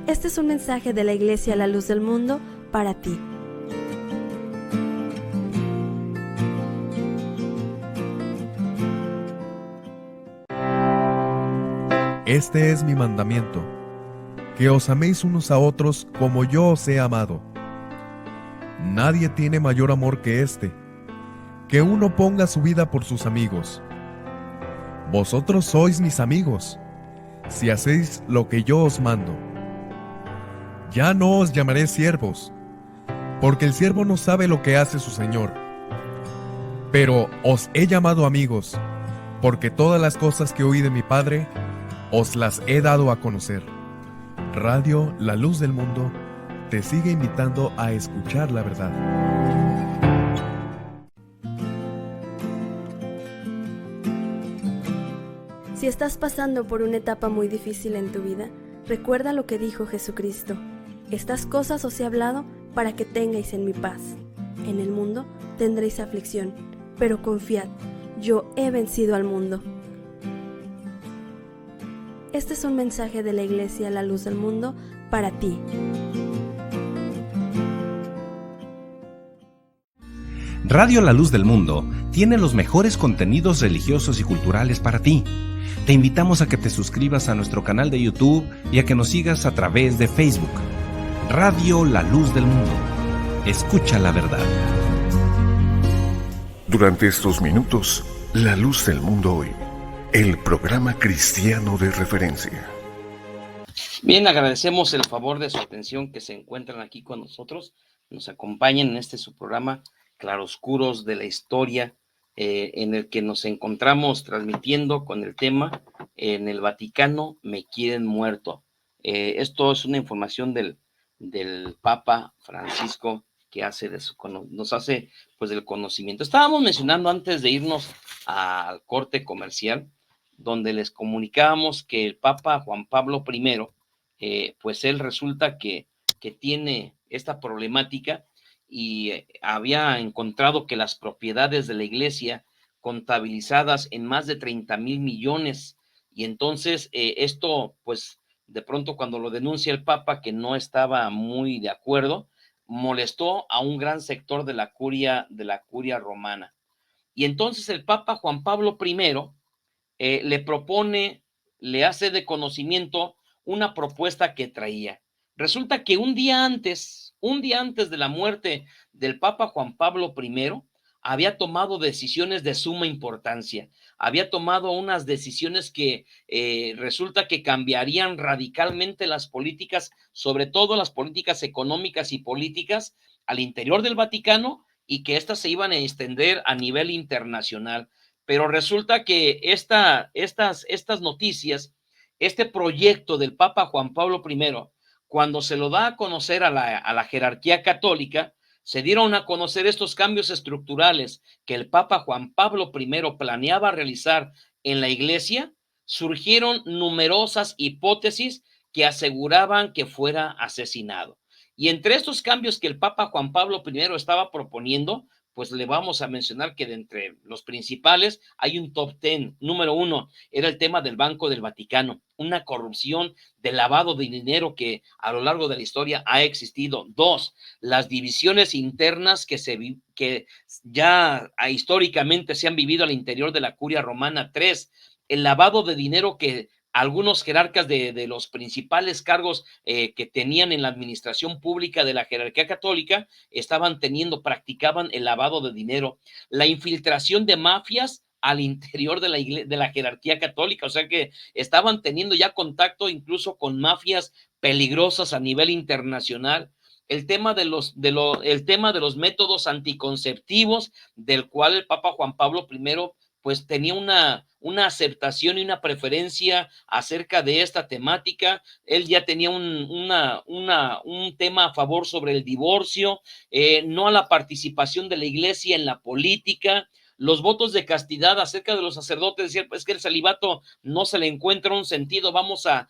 Este es un mensaje de la Iglesia La Luz del Mundo para ti. Este es mi mandamiento, que os améis unos a otros como yo os he amado. Nadie tiene mayor amor que este, que uno ponga su vida por sus amigos. Vosotros sois mis amigos, si hacéis lo que yo os mando. Ya no os llamaré siervos, porque el siervo no sabe lo que hace su señor. Pero os he llamado amigos, porque todas las cosas que oí de mi Padre, os las he dado a conocer. Radio La Luz del Mundo te sigue invitando a escuchar la verdad. Si estás pasando por una etapa muy difícil en tu vida, recuerda lo que dijo Jesucristo. Estas cosas os he hablado para que tengáis en mi paz. En el mundo tendréis aflicción, pero confiad, yo he vencido al mundo. Este es un mensaje de la Iglesia La Luz del Mundo para ti. Radio La Luz del Mundo tiene los mejores contenidos religiosos y culturales para ti. Te invitamos a que te suscribas a nuestro canal de YouTube y a que nos sigas a través de Facebook. Radio La Luz del Mundo. Escucha la verdad. Durante estos minutos, La Luz del Mundo Hoy, el programa cristiano de referencia. Bien, agradecemos el favor de su atención, que se encuentran aquí con nosotros, nos acompañan en este su programa Claroscuros de la Historia, en el que nos encontramos transmitiendo con el tema En el Vaticano me quieren muerto. Esto es una información del Papa Francisco, que nos hace pues del conocimiento. Estábamos mencionando antes de irnos al corte comercial, donde les comunicábamos que el Papa Juan Pablo I, pues él resulta que tiene esta problemática y había encontrado que las propiedades de la iglesia contabilizadas en más de 30,000 millones, y entonces esto pues de pronto cuando lo denuncia el Papa, que no estaba muy de acuerdo, molestó a un gran sector de la curia romana. Y entonces el Papa Juan Pablo I le hace de conocimiento una propuesta que traía. Resulta que un día antes de la muerte del Papa Juan Pablo I, había tomado decisiones de suma importancia. Había tomado unas decisiones que resulta que cambiarían radicalmente las políticas, sobre todo las políticas económicas y políticas al interior del Vaticano, y que éstas se iban a extender a nivel internacional. Pero resulta que estas noticias, este proyecto del Papa Juan Pablo I, cuando se lo da a conocer a la jerarquía católica, se dieron a conocer estos cambios estructurales que el Papa Juan Pablo I planeaba realizar en la iglesia. Surgieron numerosas hipótesis que aseguraban que fuera asesinado. Y entre estos cambios que el Papa Juan Pablo I estaba proponiendo, pues le vamos a mencionar que de entre los principales hay un top 10. Número 1 era el tema del Banco del Vaticano, una corrupción de lavado de dinero que a lo largo de la historia ha existido. 2, las divisiones internas que ya históricamente se han vivido al interior de la curia romana. 3, el lavado de dinero que algunos jerarcas de los principales cargos que tenían en la administración pública de la jerarquía católica practicaban el lavado de dinero, la infiltración de mafias al interior de la jerarquía católica, o sea que estaban teniendo ya contacto incluso con mafias peligrosas a nivel internacional. El tema el tema de los métodos anticonceptivos, del cual el Papa Juan Pablo I pues tenía una aceptación y una preferencia acerca de esta temática. Él ya tenía un tema a favor sobre el divorcio, no a la participación de la iglesia en la política, los votos de castidad acerca de los sacerdotes, decían, pues que el celibato no se le encuentra un sentido, vamos a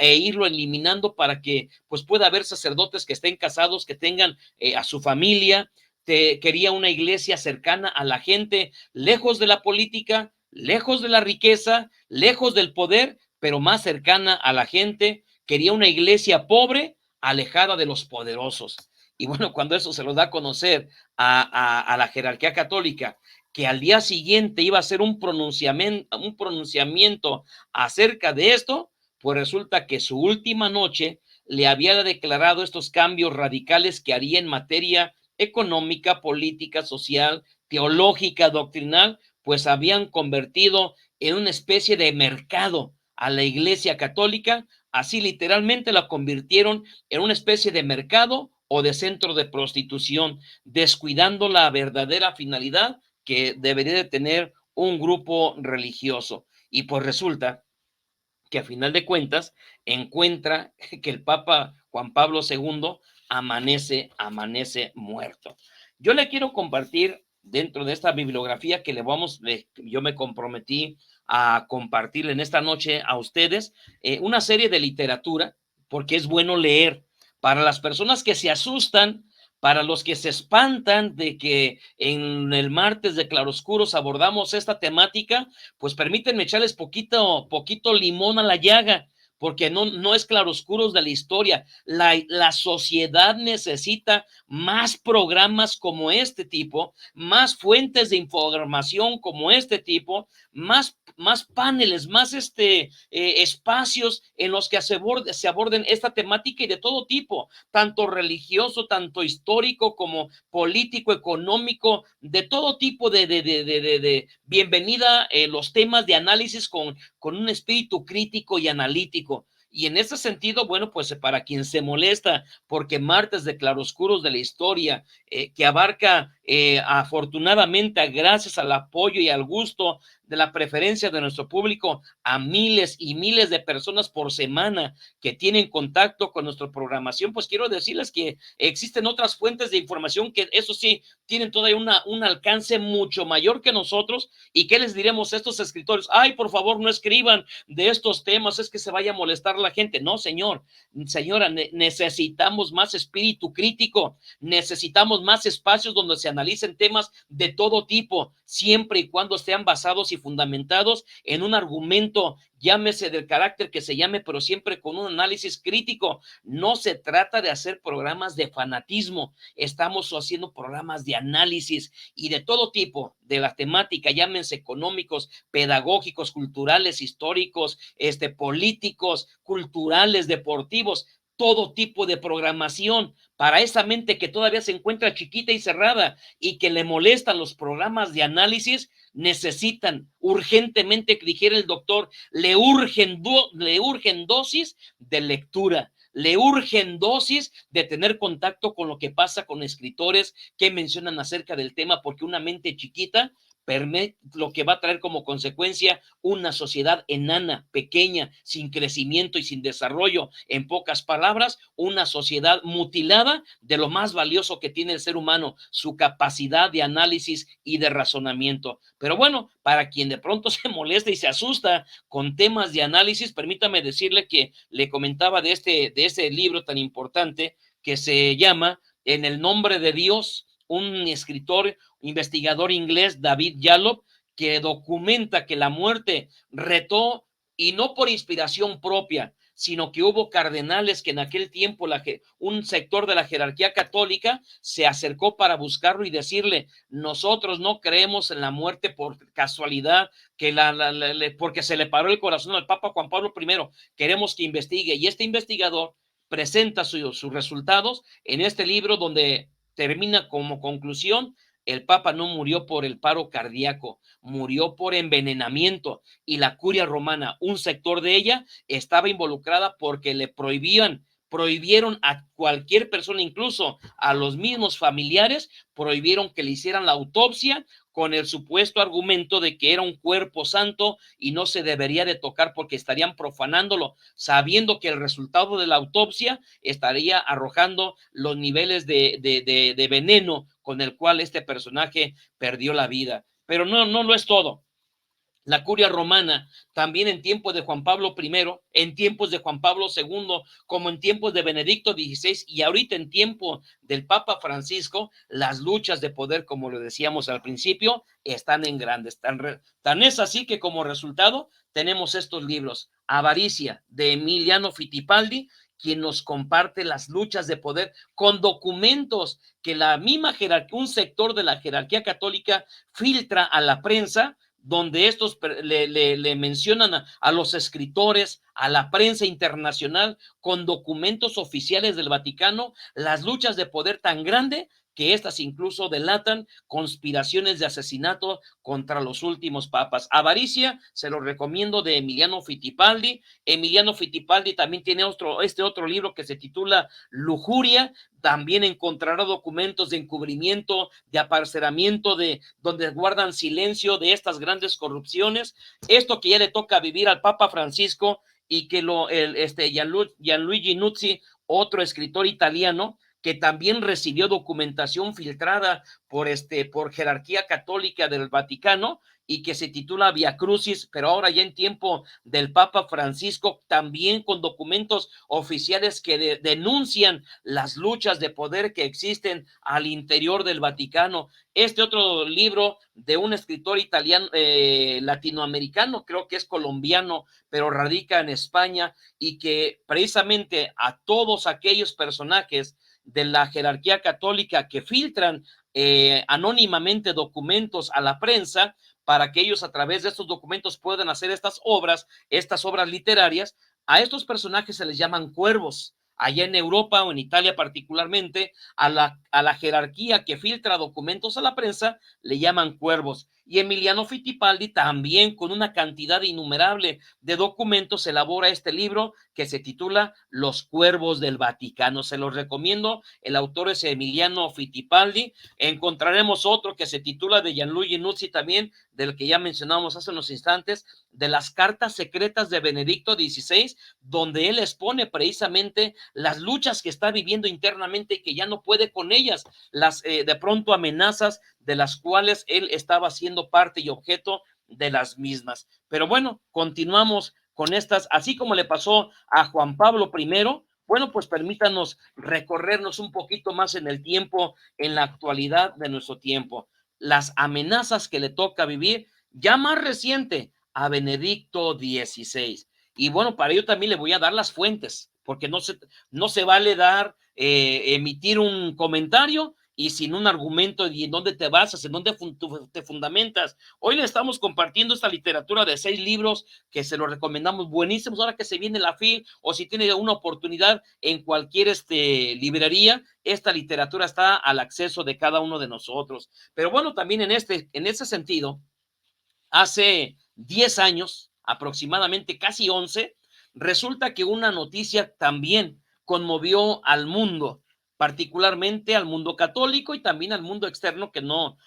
irlo eliminando para que pues pueda haber sacerdotes que estén casados, que tengan a su familia. Quería una iglesia cercana a la gente, lejos de la política, lejos de la riqueza, lejos del poder, pero más cercana a la gente. Quería una iglesia pobre, alejada de los poderosos. Y bueno, cuando eso se lo da a conocer a la jerarquía católica, que al día siguiente iba a hacer un pronunciamiento acerca de esto, pues resulta que su última noche le había declarado estos cambios radicales que haría en materia económica, política, social, teológica, doctrinal, pues habían convertido en una especie de mercado a la Iglesia Católica. Así literalmente la convirtieron en una especie de mercado o de centro de prostitución, descuidando la verdadera finalidad que debería de tener un grupo religioso. Y pues resulta que a final de cuentas encuentra que el Papa Juan Pablo II amanece muerto. Yo le quiero compartir dentro de esta bibliografía que yo me comprometí a compartir en esta noche a ustedes, una serie de literatura, porque es bueno leer. Para las personas que se asustan, para los que se espantan de que en el martes de Claroscuros abordamos esta temática, pues permítanme echarles poquito limón a la llaga, porque no es Claroscuros de la historia. La sociedad necesita más programas como este tipo, más fuentes de información como este tipo, más paneles, más espacios en los que se aborden esta temática y de todo tipo, tanto religioso, tanto histórico como político, económico, de todo tipo de bienvenida los temas de análisis con un espíritu crítico y analítico. Y en ese sentido, bueno, pues para quien se molesta porque martes de claroscuros de la historia, que abarca afortunadamente, gracias al apoyo y al gusto de la preferencia de nuestro público, a miles y miles de personas por semana que tienen contacto con nuestra programación, pues quiero decirles que existen otras fuentes de información que eso sí, tienen todavía un alcance mucho mayor que nosotros. ¿Y qué les diremos a estos escritores? Ay, por favor, no escriban de estos temas, es que se vaya a molestar la gente. No, señora, necesitamos más espíritu crítico, necesitamos más espacios donde se analicen temas de todo tipo, siempre y cuando sean basados y fundamentados en un argumento, llámese del carácter que se llame, pero siempre con un análisis crítico. No se trata de hacer programas de fanatismo, estamos haciendo programas de análisis y de todo tipo de la temática, llámense económicos, pedagógicos, culturales, históricos, políticos, culturales, deportivos, todo tipo de programación para esa mente que todavía se encuentra chiquita y cerrada y que le molestan los programas de análisis. Necesitan urgentemente, que dijera el doctor, le urgen dosis de lectura, le urgen dosis de tener contacto con lo que pasa con escritores que mencionan acerca del tema, porque una mente chiquita lo que va a traer como consecuencia una sociedad enana, pequeña, sin crecimiento y sin desarrollo. En pocas palabras, una sociedad mutilada de lo más valioso que tiene el ser humano, su capacidad de análisis y de razonamiento. Pero bueno, para quien de pronto se molesta y se asusta con temas de análisis, permítame decirle que le comentaba de ese libro tan importante que se llama En el nombre de Dios, un escritor, investigador inglés, David Yallop, que documenta que la muerte retó, y no por inspiración propia, sino que hubo cardenales que en aquel tiempo un sector de la jerarquía católica se acercó para buscarlo y decirle: nosotros no creemos en la muerte por casualidad, que porque se le paró el corazón al Papa Juan Pablo I, queremos que investigue. Y este investigador presenta sus resultados en este libro, donde termina como conclusión: el Papa no murió por el paro cardíaco, murió por envenenamiento, y la curia romana, un sector de ella, estaba involucrada porque le prohibieron a cualquier persona, incluso a los mismos familiares, prohibieron que le hicieran la autopsia, con el supuesto argumento de que era un cuerpo santo y no se debería de tocar porque estarían profanándolo, sabiendo que el resultado de la autopsia estaría arrojando los niveles de veneno con el cual este personaje perdió la vida. Pero no lo es todo. La curia romana, también en tiempos de Juan Pablo I, en tiempos de Juan Pablo II, como en tiempos de Benedicto XVI y ahorita en tiempo del Papa Francisco, las luchas de poder, como lo decíamos al principio, están en grandes. Tan es así que como resultado tenemos estos libros: Avaricia, de Emiliano Fittipaldi, quien nos comparte las luchas de poder con documentos que la misma jerarquía, un sector de la jerarquía católica filtra a la prensa, donde estos le mencionan a los escritores, a la prensa internacional, con documentos oficiales del Vaticano, las luchas de poder tan grande que estas incluso delatan conspiraciones de asesinato contra los últimos papas. Avaricia, se lo recomiendo, de Emiliano Fittipaldi. Emiliano Fittipaldi también tiene otro libro que se titula Lujuria. También encontrará documentos de encubrimiento, de aparceramiento, donde guardan silencio de estas grandes corrupciones. Esto que ya le toca vivir al Papa Francisco, y que Gianluigi Nuzzi, otro escritor italiano, que también recibió documentación filtrada por jerarquía católica del Vaticano, y que se titula Via Crucis, pero ahora ya en tiempo del Papa Francisco, también con documentos oficiales que denuncian las luchas de poder que existen al interior del Vaticano. Este otro libro de un escritor italiano, latinoamericano, creo que es colombiano, pero radica en España, y que precisamente a todos aquellos personajes de la jerarquía católica que filtran anónimamente documentos a la prensa, para que ellos a través de estos documentos puedan hacer estas obras literarias, a estos personajes se les llaman cuervos. Allá en Europa o en Italia particularmente, a la jerarquía que filtra documentos a la prensa le llaman cuervos. Y Emiliano Fittipaldi también, con una cantidad innumerable de documentos, elabora este libro que se titula Los Cuervos del Vaticano. Se los recomiendo. El autor es Emiliano Fittipaldi. Encontraremos otro que se titula, de Gianluigi Nuzzi también, del que ya mencionamos hace unos instantes, de las cartas secretas de Benedicto XVI, donde él expone precisamente las luchas que está viviendo internamente y que ya no puede con ellas, las de pronto amenazas de las cuales él estaba siendo parte y objeto de las mismas. Pero bueno, continuamos con estas, así como le pasó a Juan Pablo I. Bueno, pues permítanos recorrernos un poquito más en el tiempo, en la actualidad de nuestro tiempo, las amenazas que le toca vivir, ya más reciente, a Benedicto XVI. Y bueno, para ello también le voy a dar las fuentes, porque no se vale emitir un comentario y sin un argumento y en dónde te basas, en dónde te fundamentas. Hoy le estamos compartiendo esta literatura de 6 libros que se los recomendamos, buenísimos, ahora que se viene la FIL, o si tiene una oportunidad en cualquier librería, esta literatura está al acceso de cada uno de nosotros. Pero bueno, también en ese sentido, hace 10 años, aproximadamente casi 11, resulta que una noticia también conmovió al mundo, particularmente al mundo católico y también al mundo externo que no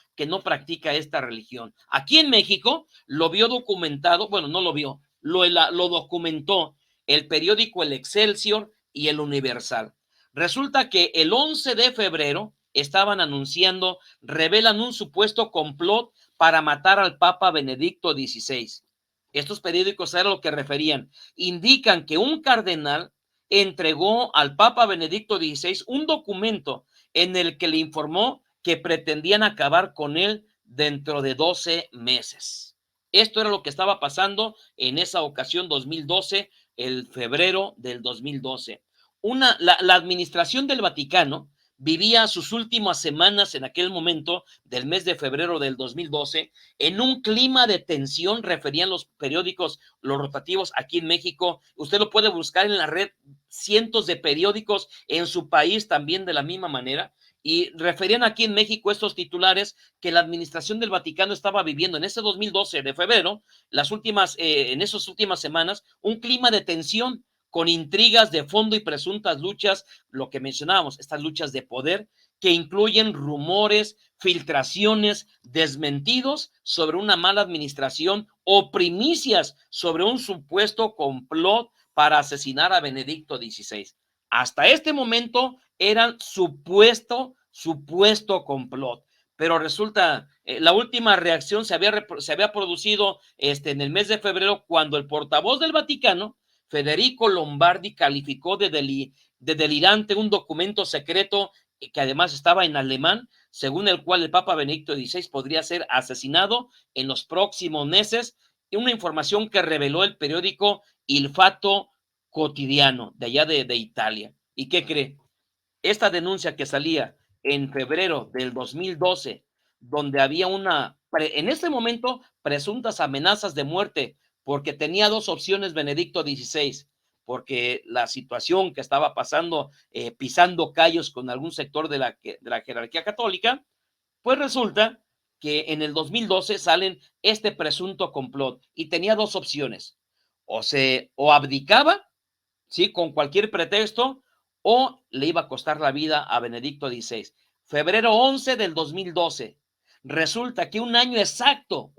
practica esta religión. Aquí en México lo vio documentado, bueno, no lo vio, lo documentó el periódico El Excelsior y El Universal. Resulta que el 11 de febrero revelan un supuesto complot para matar al Papa Benedicto XVI. Estos periódicos eran lo que referían. Indican que un cardenal entregó al Papa Benedicto XVI un documento en el que le informó que pretendían acabar con él dentro de 12 meses. Esto era lo que estaba pasando en esa ocasión, 2012, el febrero del 2012. La administración del Vaticano vivía sus últimas semanas en aquel momento del mes de febrero del 2012 en un clima de tensión, referían los periódicos, los rotativos aquí en México. Usted lo puede buscar en la red, cientos de periódicos en su país también de la misma manera. Y referían aquí en México estos titulares que la administración del Vaticano estaba viviendo en ese 2012 de febrero, en esas últimas semanas, un clima de tensión con intrigas de fondo y presuntas luchas, lo que mencionábamos, estas luchas de poder que incluyen rumores, filtraciones, desmentidos sobre una mala administración o primicias sobre un supuesto complot para asesinar a Benedicto XVI. Hasta este momento eran supuesto complot, pero resulta, la última reacción se había producido en el mes de febrero, cuando el portavoz del Vaticano, Federico Lombardi, calificó de delirante un documento secreto que además estaba en alemán, según el cual el Papa Benedicto XVI podría ser asesinado en los próximos meses, y una información que reveló el periódico Il Fatto Quotidiano de allá de Italia. ¿Y qué cree? Esta denuncia que salía en febrero del 2012, donde había en ese momento, presuntas amenazas de muerte, porque tenía dos opciones Benedicto XVI, porque la situación que estaba pasando, pisando callos con algún sector de la jerarquía católica, pues resulta que en el 2012 salen este presunto complot y tenía dos opciones: o abdicaba, ¿sí?, con cualquier pretexto, o le iba a costar la vida a Benedicto XVI. Febrero 11 del 2012. Resulta que un año exacto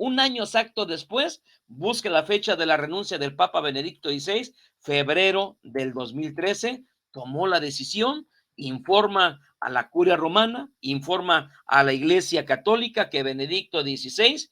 después, busque la fecha de la renuncia del Papa Benedicto XVI, febrero del 2013, tomó la decisión, informa a la Curia Romana, informa a la Iglesia Católica que Benedicto XVI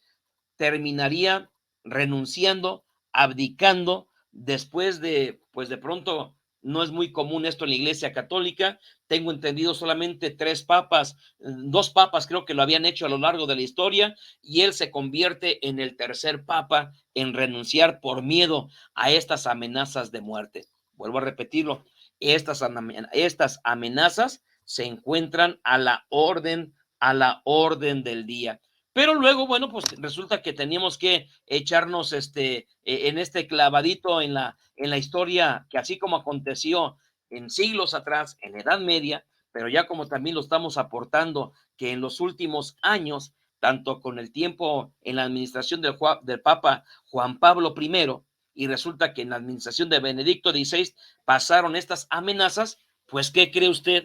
terminaría renunciando, abdicando, después de, pues de pronto, no es muy común esto en la Iglesia Católica. Tengo entendido solamente 2 papas creo que lo habían hecho a lo largo de la historia, y él se convierte en el tercer papa en renunciar por miedo a estas amenazas de muerte. Vuelvo a repetirlo, estas amenazas se encuentran a la orden del día. Pero luego, bueno, pues resulta que teníamos que echarnos en este clavadito en la historia, que así como aconteció en siglos atrás, en la Edad Media, pero ya como también lo estamos aportando, que en los últimos años, tanto con el tiempo en la administración del Papa Juan Pablo I, y resulta que en la administración de Benedicto XVI pasaron estas amenazas, pues ¿qué cree usted?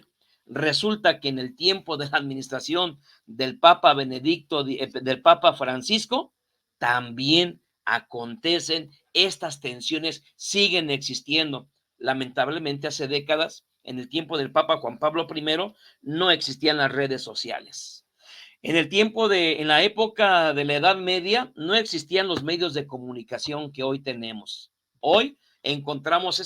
Resulta que en el tiempo de la administración del Papa del Papa Francisco, también acontecen estas tensiones, siguen existiendo. Lamentablemente, hace décadas, en el tiempo del Papa Juan Pablo I, no existían las redes sociales. En la época de la Edad Media, no existían los medios de comunicación que hoy tenemos. Hoy encontramos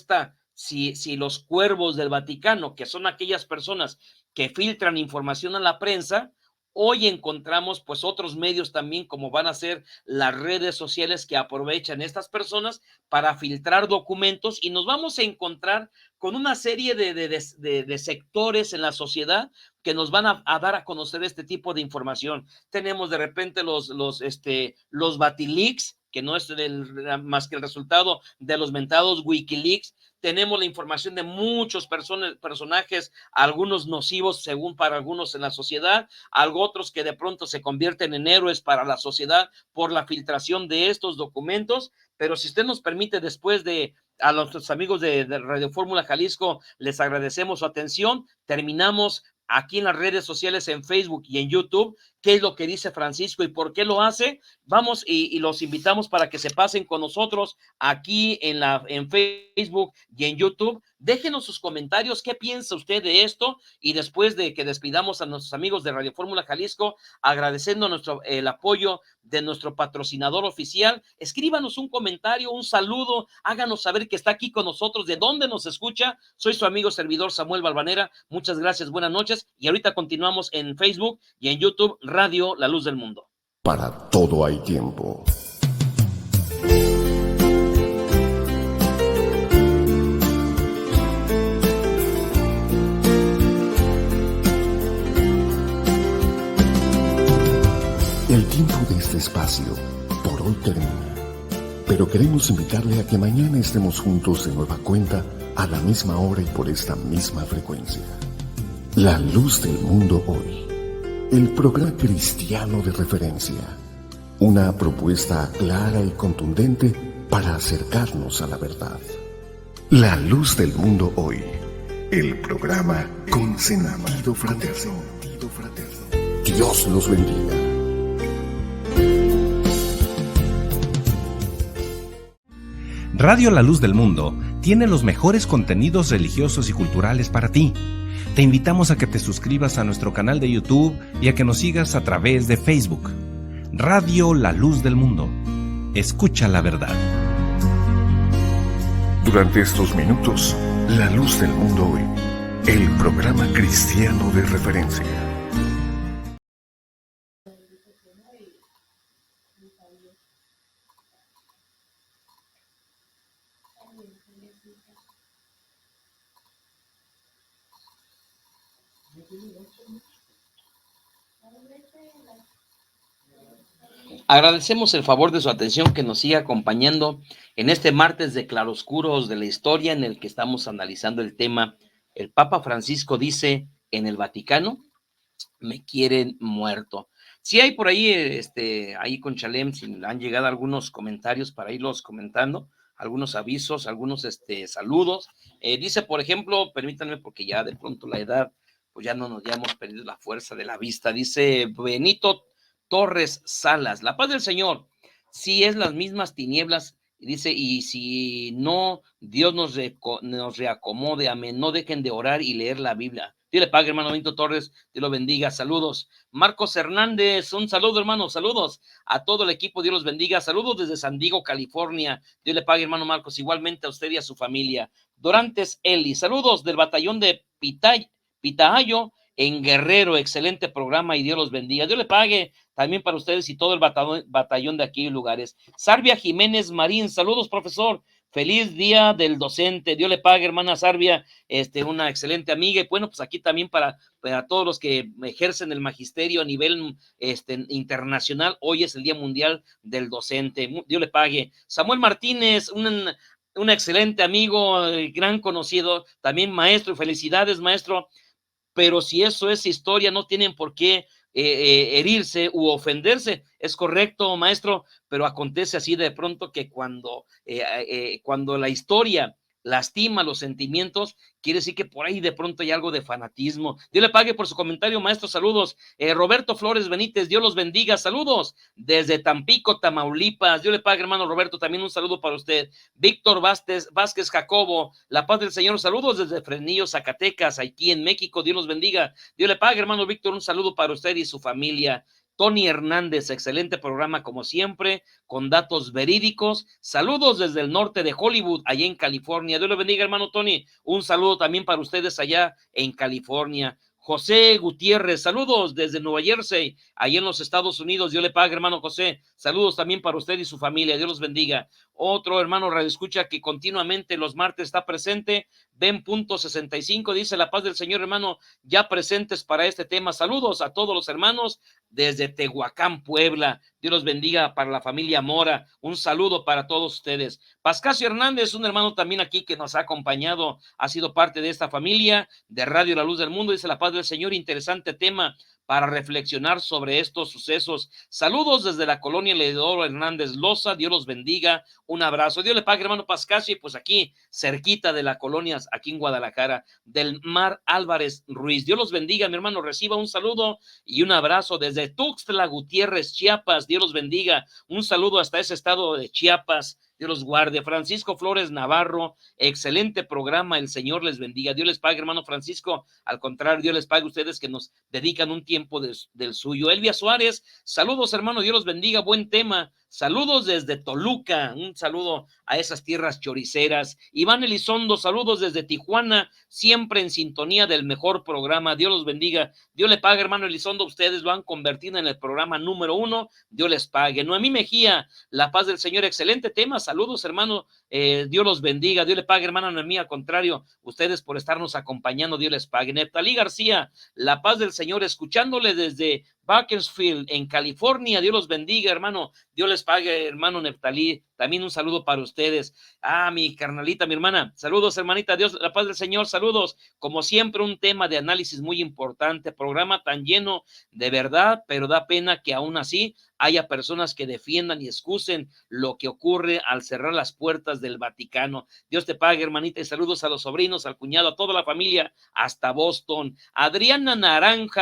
si los cuervos del Vaticano, que son aquellas personas que filtran información a la prensa, hoy encontramos pues otros medios también, como van a ser las redes sociales, que aprovechan estas personas para filtrar documentos, y nos vamos a encontrar con una serie de sectores en la sociedad que nos van a dar a conocer este tipo de información. Tenemos de repente los Batileaks, que no es más que el resultado de los mentados Wikileaks. Tenemos la información de muchos personajes, algunos nocivos según para algunos en la sociedad, otros que de pronto se convierten en héroes para la sociedad por la filtración de estos documentos. Pero si usted nos permite, después a nuestros amigos de Radio Fórmula Jalisco, les agradecemos su atención. Terminamos aquí en las redes sociales, en Facebook y en YouTube, qué es lo que dice Francisco y por qué lo hace. Vamos y los invitamos para que se pasen con nosotros aquí en Facebook y en YouTube. Déjenos sus comentarios, qué piensa usted de esto, y después de que despidamos a nuestros amigos de Radio Fórmula Jalisco, agradeciendo el apoyo de nuestro patrocinador oficial, escríbanos un comentario, un saludo, háganos saber que está aquí con nosotros, de dónde nos escucha. Soy su amigo servidor Samuel Balvanera, muchas gracias, buenas noches, y ahorita continuamos en Facebook y en YouTube, Radio La Luz del Mundo. Para todo hay tiempo. El tiempo de este espacio por hoy termina, pero queremos invitarle a que mañana estemos juntos de nueva cuenta a la misma hora y por esta misma frecuencia. La luz del mundo hoy, el programa cristiano de referencia, una propuesta clara y contundente para acercarnos a la verdad. La luz del mundo hoy, el programa con sentido fraterno. Dios los bendiga. Radio La Luz del Mundo tiene los mejores contenidos religiosos y culturales para ti. Te invitamos a que te suscribas a nuestro canal de YouTube y a que nos sigas a través de Facebook. Radio La Luz del Mundo. Escucha la verdad. Durante estos minutos, La Luz del Mundo hoy, el programa cristiano de referencia. Agradecemos el favor de su atención que nos siga acompañando en este martes de claroscuros de la historia en el que estamos analizando el tema. El Papa Francisco dice en el Vaticano, me quieren muerto. Si hay por ahí, ahí con Chalem, si han llegado algunos comentarios para irlos comentando, algunos avisos, algunos saludos. Dice, por ejemplo, permítanme porque ya de pronto la edad, pues ya hemos perdido la fuerza de la vista. Dice Benito Torres Salas, la paz del Señor, si es las mismas tinieblas, dice, y si no, Dios nos reacomode, amén, no dejen de orar y leer la Biblia. Dios le pague, hermano Benito Torres, Dios lo bendiga, saludos. Marcos Hernández, un saludo, hermano, saludos a todo el equipo, Dios los bendiga, saludos desde San Diego, California, Dios le pague, hermano Marcos, igualmente a usted y a su familia. Dorantes Eli, saludos del batallón de Pitaayo, en Guerrero, excelente programa y Dios los bendiga. Dios le pague también para ustedes y todo el batallón de aquí en lugares. Sarvia Jiménez Marín, saludos, profesor. Feliz día del docente. Dios le pague, hermana Sarvia, una excelente amiga. Y bueno, pues aquí también para todos los que ejercen el magisterio a nivel internacional, hoy es el Día Mundial del Docente. Dios le pague. Samuel Martínez, un excelente amigo, gran conocido, también maestro, y felicidades, maestro. Pero si eso es historia, no tienen por qué herirse u ofenderse. Es correcto, maestro, pero acontece así de pronto que cuando la historia lastima los sentimientos, quiere decir que por ahí de pronto hay algo de fanatismo. Dios le pague por su comentario, maestro, saludos. Roberto Flores Benítez, Dios los bendiga, saludos desde Tampico, Tamaulipas. Dios le pague, hermano Roberto, también un saludo para usted. Víctor Vázquez Jacobo, la paz del Señor, saludos desde Fresnillo, Zacatecas, aquí en México. Dios los bendiga. Dios le pague, hermano Víctor, un saludo para usted y su familia. Tony Hernández, excelente programa como siempre, con datos verídicos. Saludos desde el norte de Hollywood, allá en California. Dios le bendiga, hermano Tony. Un saludo también para ustedes allá en California. José Gutiérrez, saludos desde Nueva Jersey, allá en los Estados Unidos. Dios le pague, hermano José. Saludos también para usted y su familia. Dios los bendiga. Otro hermano radioescucha que continuamente los martes está presente, Ben.65, dice la paz del Señor, hermano, ya presentes para este tema. Saludos a todos los hermanos desde Tehuacán, Puebla. Dios los bendiga para la familia Mora. Un saludo para todos ustedes. Pascasio Hernández, un hermano también aquí que nos ha acompañado, ha sido parte de esta familia de Radio La Luz del Mundo. Dice la paz del Señor, interesante tema para reflexionar sobre estos sucesos. Saludos desde la colonia Leodoro Hernández Loza. Dios los bendiga. Un abrazo. Dios le pague, hermano Pascasio, y pues aquí, cerquita de la colonia, aquí en Guadalajara, del Mar Álvarez Ruiz. Dios los bendiga, mi hermano. Reciba un saludo y un abrazo desde Tuxtla Gutiérrez, Chiapas. Dios los bendiga. Un saludo hasta ese estado de Chiapas. Dios los guarde. Francisco Flores Navarro, excelente programa, el Señor les bendiga. Dios les pague, hermano Francisco, al contrario, Dios les pague a ustedes que nos dedican un tiempo del suyo. Elvia Suárez, saludos, hermano, Dios los bendiga, buen tema. Saludos desde Toluca, un saludo a esas tierras choriceras. Iván Elizondo, saludos desde Tijuana, siempre en sintonía del mejor programa. Dios los bendiga. Dios le pague, hermano Elizondo, ustedes lo han convertido en el programa número 1. Dios les pague. Noemí Mejía, la paz del Señor, excelente tema. Saludos, hermano Dios los bendiga, Dios le pague, hermana Noemí, al contrario, ustedes por estarnos acompañando, Dios les pague. Neftalí García, la paz del Señor, escuchándole desde Bakersfield, en California, Dios los bendiga, hermano, Dios les pague, hermano Neftalí, también un saludo para ustedes. Mi carnalita, mi hermana, saludos, hermanita, Dios, la paz del Señor, saludos, como siempre, un tema de análisis muy importante, programa tan lleno de verdad, pero da pena que aún así haya personas que defiendan y excusen lo que ocurre al cerrar las puertas del Vaticano. Dios te pague, hermanita, y saludos a los sobrinos, al cuñado, a toda la familia, hasta Boston. Adriana Naranjo,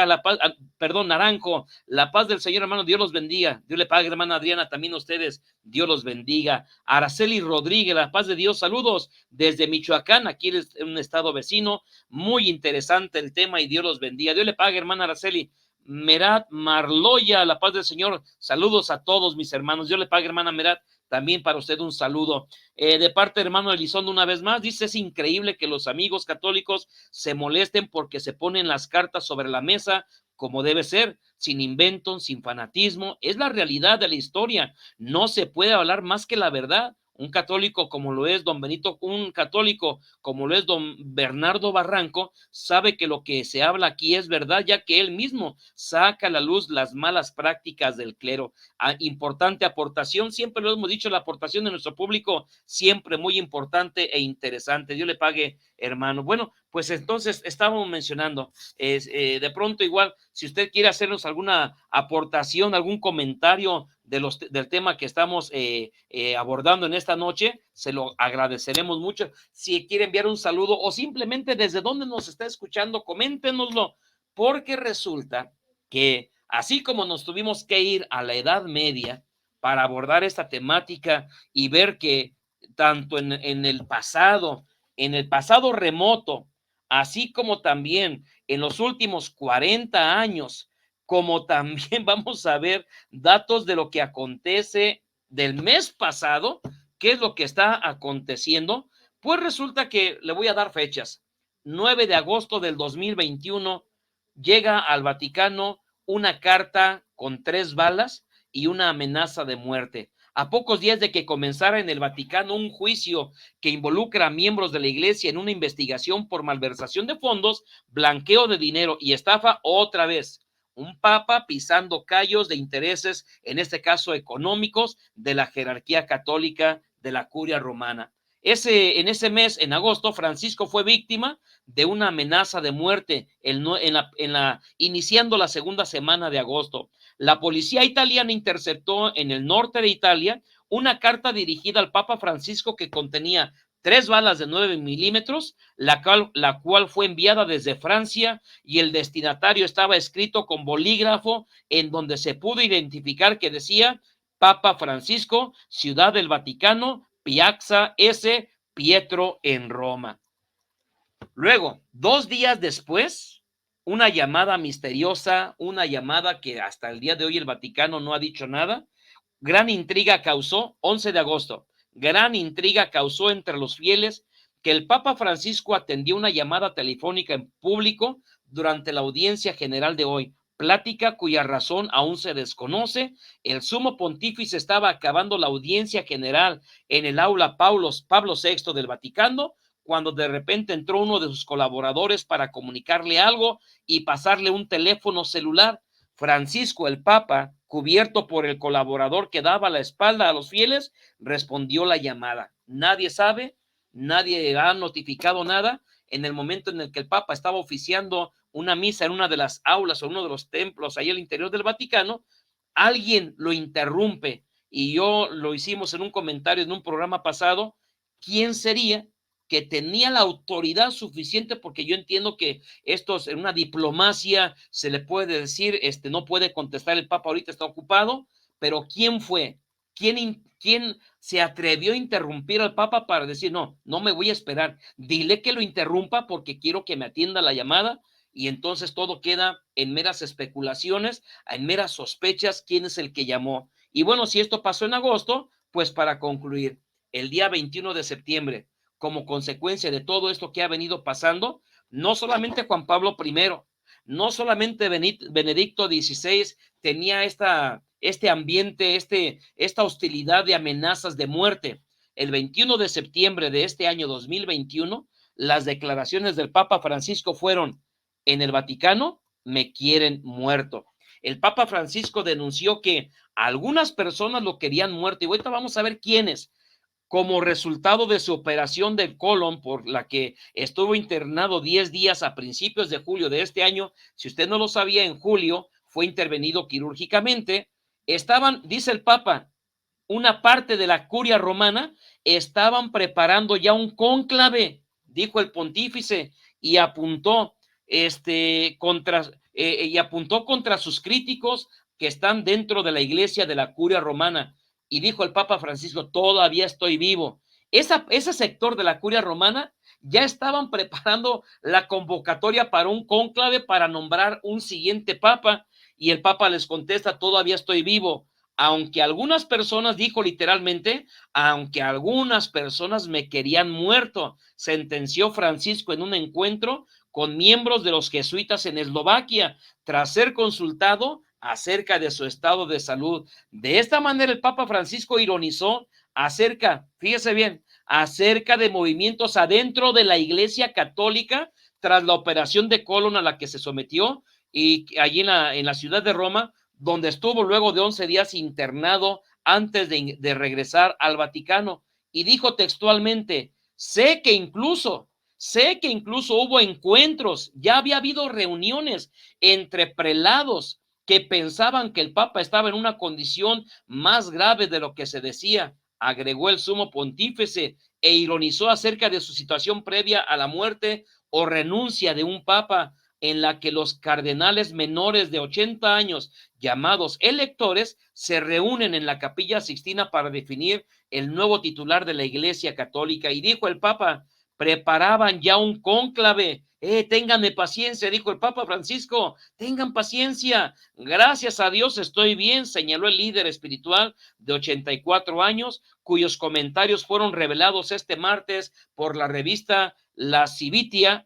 la paz del Señor, hermano, Dios los bendiga. Dios le pague, hermana Adriana, también a ustedes, Dios los bendiga. Araceli Rodríguez, la paz de Dios, saludos desde Michoacán, aquí es un estado vecino, muy interesante el tema y Dios los bendiga. Dios le pague, hermana Araceli. Merat Marloya, la paz del Señor, saludos a todos mis hermanos, Dios le pague, hermana Merat, también para usted un saludo. De parte de hermano Elizondo, una vez más, dice, es increíble que los amigos católicos se molesten porque se ponen las cartas sobre la mesa como debe ser, sin inventos, sin fanatismo, es la realidad de la historia, no se puede hablar más que la verdad. Un católico como lo es don Benito, un católico como lo es don Bernardo Barranco, sabe que lo que se habla aquí es verdad, ya que él mismo saca a la luz las malas prácticas del clero. Importante aportación, siempre lo hemos dicho, la aportación de nuestro público, siempre muy importante e interesante. Dios le pague, hermano. Bueno, pues entonces estábamos mencionando, de pronto igual, si usted quiere hacernos alguna aportación, algún comentario del tema que estamos abordando en esta noche, se lo agradeceremos mucho. Si quiere enviar un saludo o simplemente desde dónde nos está escuchando, coméntenoslo, porque resulta que así como nos tuvimos que ir a la Edad Media para abordar esta temática y ver que tanto en el pasado remoto, así como también en los últimos 40 años, como también vamos a ver datos de lo que acontece del mes pasado, qué es lo que está aconteciendo, pues resulta que le voy a dar fechas. 9 de agosto del 2021 llega al Vaticano una carta con 3 balas y una amenaza de muerte. A pocos días de que comenzara en el Vaticano un juicio que involucra a miembros de la iglesia en una investigación por malversación de fondos, blanqueo de dinero y estafa, otra vez, un papa pisando callos de intereses, en este caso económicos, de la jerarquía católica de la curia romana. En ese mes, en agosto, Francisco fue víctima de una amenaza de muerte iniciando la segunda semana de agosto. La policía italiana interceptó en el norte de Italia una carta dirigida al Papa Francisco que contenía 3 balas de 9 milímetros, la cual fue enviada desde Francia, y el destinatario estaba escrito con bolígrafo, en donde se pudo identificar que decía Papa Francisco, Ciudad del Vaticano, Piazza S. Pietro en Roma. Luego, 2 días después, una llamada misteriosa, una llamada que hasta el día de hoy el Vaticano no ha dicho nada. Gran intriga causó, 11 de agosto, gran intriga causó entre los fieles que el Papa Francisco atendió una llamada telefónica en público durante la audiencia general de hoy, plática cuya razón aún se desconoce. El sumo pontífice estaba acabando la audiencia general en el aula Pablo VI del Vaticano, cuando de repente entró uno de sus colaboradores para comunicarle algo y pasarle un teléfono celular. Francisco, el Papa, cubierto por el colaborador que daba la espalda a los fieles, respondió la llamada. Nadie sabe, nadie ha notificado nada. En el momento en el que el Papa estaba oficiando una misa en una de las aulas o uno de los templos ahí al interior del Vaticano, alguien lo interrumpe, y yo lo hicimos en un comentario en un programa pasado. ¿Quién sería que tenía la autoridad suficiente? Porque yo entiendo que esto en una diplomacia se le puede decir, no puede contestar el Papa ahorita, está ocupado, pero ¿quién fue? ¿Quién se atrevió a interrumpir al Papa para decir, no me voy a esperar, dile que lo interrumpa porque quiero que me atienda la llamada? Y entonces todo queda en meras especulaciones, en meras sospechas, quién es el que llamó. Y bueno, si esto pasó en agosto, pues para concluir, el día 21 de septiembre, como consecuencia de todo esto que ha venido pasando, no solamente Juan Pablo I, no solamente Benedicto XVI tenía este ambiente, esta hostilidad de amenazas de muerte. el 21 de septiembre de este año 2021, las declaraciones del Papa Francisco fueron: en el Vaticano me quieren muerto. El Papa Francisco denunció que algunas personas lo querían muerto, y ahorita vamos a ver quiénes. Como resultado de su operación del colon, por la que estuvo internado 10 días a principios de julio de este año. Si usted no lo sabía, en julio fue intervenido quirúrgicamente. Estaban, dice el Papa, una parte de la curia romana, estaban preparando ya un cónclave, dijo el pontífice, y apuntó contra sus críticos que están dentro de la iglesia de la curia romana. Y dijo el Papa Francisco: todavía estoy vivo. Ese sector de la curia romana ya estaban preparando la convocatoria para un cónclave para nombrar un siguiente papa, y el Papa les contesta: todavía estoy vivo. Aunque algunas personas, dijo literalmente, aunque algunas personas me querían muerto, sentenció Francisco en un encuentro con miembros de los jesuitas en Eslovaquia, tras ser consultado acerca de su estado de salud. De esta manera, el Papa Francisco ironizó fíjese bien, acerca de movimientos adentro de la Iglesia Católica tras la operación de colon a la que se sometió, y allí en la ciudad de Roma, donde estuvo luego de 11 días internado antes de regresar al Vaticano. Y dijo textualmente: sé que incluso hubo encuentros, ya había habido reuniones entre prelados que pensaban que el Papa estaba en una condición más grave de lo que se decía, agregó el sumo pontífice, e ironizó acerca de su situación previa a la muerte o renuncia de un Papa, en la que los cardenales menores de 80 años, llamados electores, se reúnen en la Capilla Sixtina para definir el nuevo titular de la Iglesia Católica. Y dijo el Papa: preparaban ya un cónclave. Ténganme paciencia, dijo el Papa Francisco, tengan paciencia. Gracias a Dios estoy bien, señaló el líder espiritual de 84 años, cuyos comentarios fueron revelados este martes por la revista La Civita,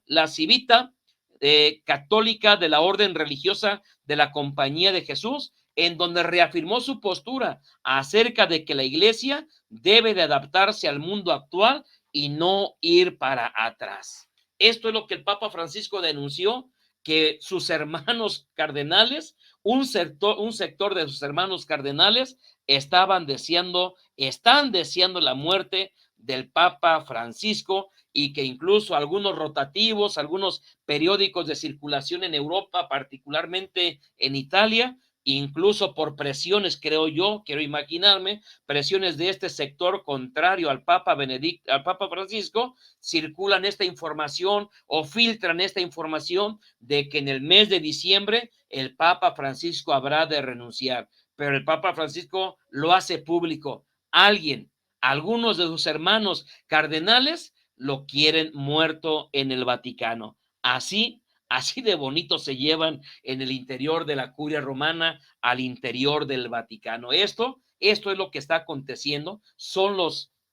católica de la orden religiosa de la Compañía de Jesús, en donde reafirmó su postura acerca de que la Iglesia debe de adaptarse al mundo actual y no ir para atrás. Esto es lo que el Papa Francisco denunció, que sus hermanos cardenales, un sector de sus hermanos cardenales, están deseando la muerte del Papa Francisco, y que incluso algunos rotativos, algunos periódicos de circulación en Europa, particularmente en Italia, incluso por presiones, quiero imaginarme, presiones de este sector contrario al Papa Francisco, circulan esta información o filtran esta información de que en el mes de diciembre el Papa Francisco habrá de renunciar. Pero el Papa Francisco lo hace público. Algunos de sus hermanos cardenales lo quieren muerto en el Vaticano. Así de bonito se llevan en el interior de la curia romana al interior del Vaticano. Esto es lo que está aconteciendo,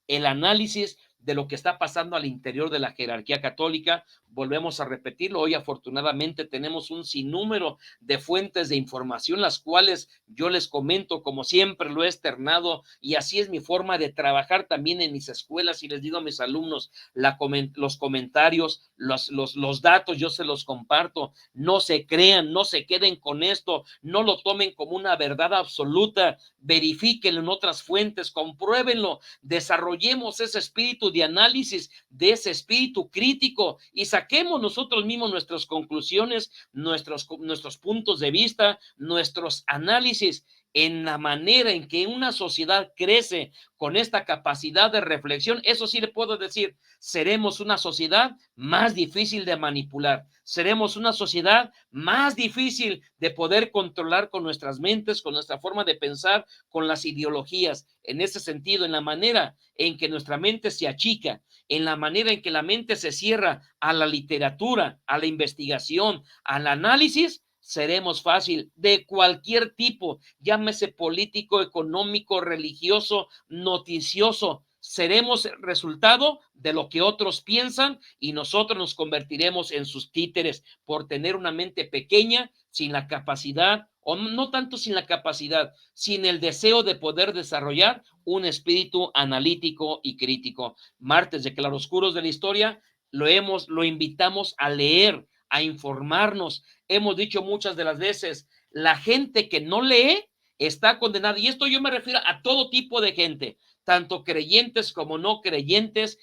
el análisis de lo que está pasando al interior de la jerarquía católica. Volvemos a repetirlo, hoy afortunadamente tenemos un sinnúmero de fuentes de información, las cuales yo les comento, como siempre lo he externado, y así es mi forma de trabajar también en mis escuelas, y les digo a mis alumnos, los comentarios, los datos, yo se los comparto. No se crean, no se queden con esto, no lo tomen como una verdad absoluta, verifíquenlo en otras fuentes, compruébenlo, desarrollemos ese espíritu de análisis, de ese espíritu crítico, y saquemos nosotros mismos nuestras conclusiones, nuestros puntos de vista, nuestros análisis, en la manera en que una sociedad crece con esta capacidad de reflexión. Eso sí le puedo decir, seremos una sociedad más difícil de manipular, seremos una sociedad más difícil de poder controlar con nuestras mentes, con nuestra forma de pensar, con las ideologías. En ese sentido, en la manera en que nuestra mente se achica, en la manera en que la mente se cierra a la literatura, a la investigación, al análisis, seremos fácil de cualquier tipo, llámese político, económico, religioso, noticioso. Seremos el resultado de lo que otros piensan, y nosotros nos convertiremos en sus títeres por tener una mente pequeña, sin la capacidad o no tanto sin la capacidad, sin el deseo de poder desarrollar un espíritu analítico y crítico. Martes de Claroscuros de la Historia, lo invitamos a leer, a informarnos. Hemos dicho muchas de las veces, la gente que no lee está condenada, y esto yo me refiero a todo tipo de gente, tanto creyentes como no creyentes,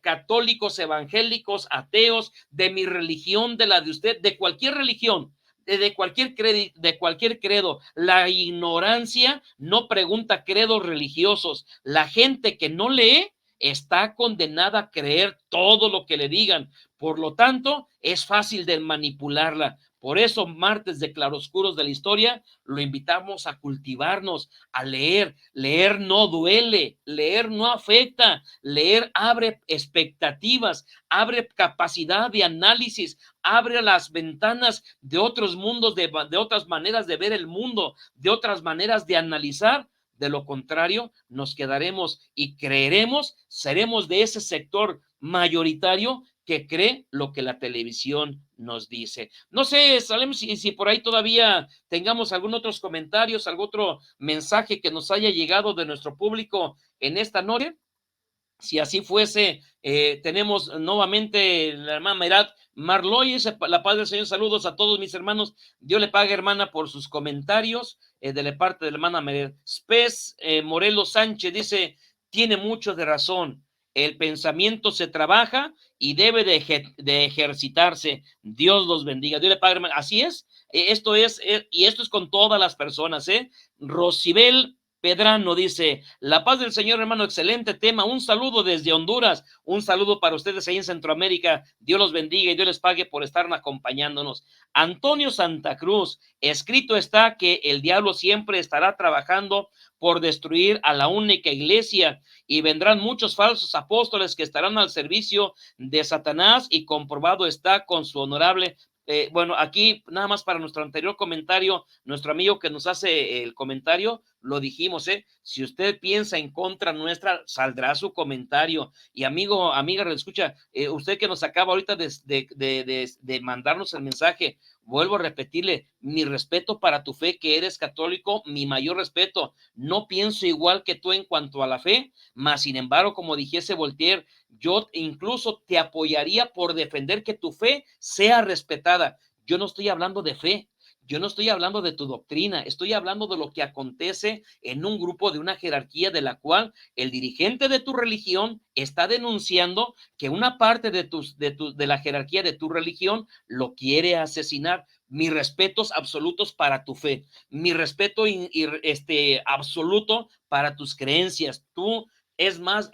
católicos, evangélicos, ateos, de mi religión, de la de usted, de cualquier religión, de cualquier credo. La ignorancia no pregunta credos religiosos. La gente que no lee está condenada a creer todo lo que le digan. Por lo tanto, es fácil de manipularla. Por eso, martes de Claroscuros de la Historia, lo invitamos a cultivarnos, a leer. Leer no duele, leer no afecta, leer abre expectativas, abre capacidad de análisis, abre las ventanas de otros mundos, de otras maneras de ver el mundo, de otras maneras de analizar. De lo contrario, nos quedaremos y creeremos, seremos de ese sector mayoritario que cree lo que la televisión nos dice. No sé, Salem, si por ahí todavía tengamos algún otros comentarios, algún otro mensaje que nos haya llegado de nuestro público en esta noche. Si así fuese, tenemos nuevamente la hermana Merat Marloy, la paz del Señor. Saludos a todos mis hermanos. Dios le pague, hermana, por sus comentarios. De la parte de la hermana Merat. Spes Morelos Sánchez dice, tiene mucho de razón. El pensamiento se trabaja y debe de ejercitarse. Dios los bendiga. Dios le pague, hermana. Así es. Esto es, y esto es con todas las personas. Rosibel Pedrano dice, la paz del Señor, hermano, excelente tema. Un saludo desde Honduras, un saludo para ustedes ahí en Centroamérica. Dios los bendiga y Dios les pague por estar acompañándonos. Antonio Santa Cruz, escrito está que el diablo siempre estará trabajando por destruir a la única iglesia y vendrán muchos falsos apóstoles que estarán al servicio de Satanás, y comprobado está con su honorable. Bueno, aquí nada más para nuestro anterior comentario, nuestro amigo que nos hace el comentario, lo dijimos, si usted piensa en contra nuestra, saldrá su comentario. Y amigo, amiga, escucha, usted que nos acaba ahorita de mandarnos el mensaje, vuelvo a repetirle, mi respeto para tu fe, que eres católico, mi mayor respeto. No pienso igual que tú en cuanto a la fe, mas sin embargo, como dijese Voltaire, yo incluso te apoyaría por defender que tu fe sea respetada. Yo no estoy hablando de fe, yo no estoy hablando de tu doctrina, estoy hablando de lo que acontece en un grupo de una jerarquía de la cual el dirigente de tu religión está denunciando que una parte de la jerarquía de tu religión lo quiere asesinar. Mis respetos absolutos para tu fe, mi respeto absoluto para tus creencias. Tú, es más,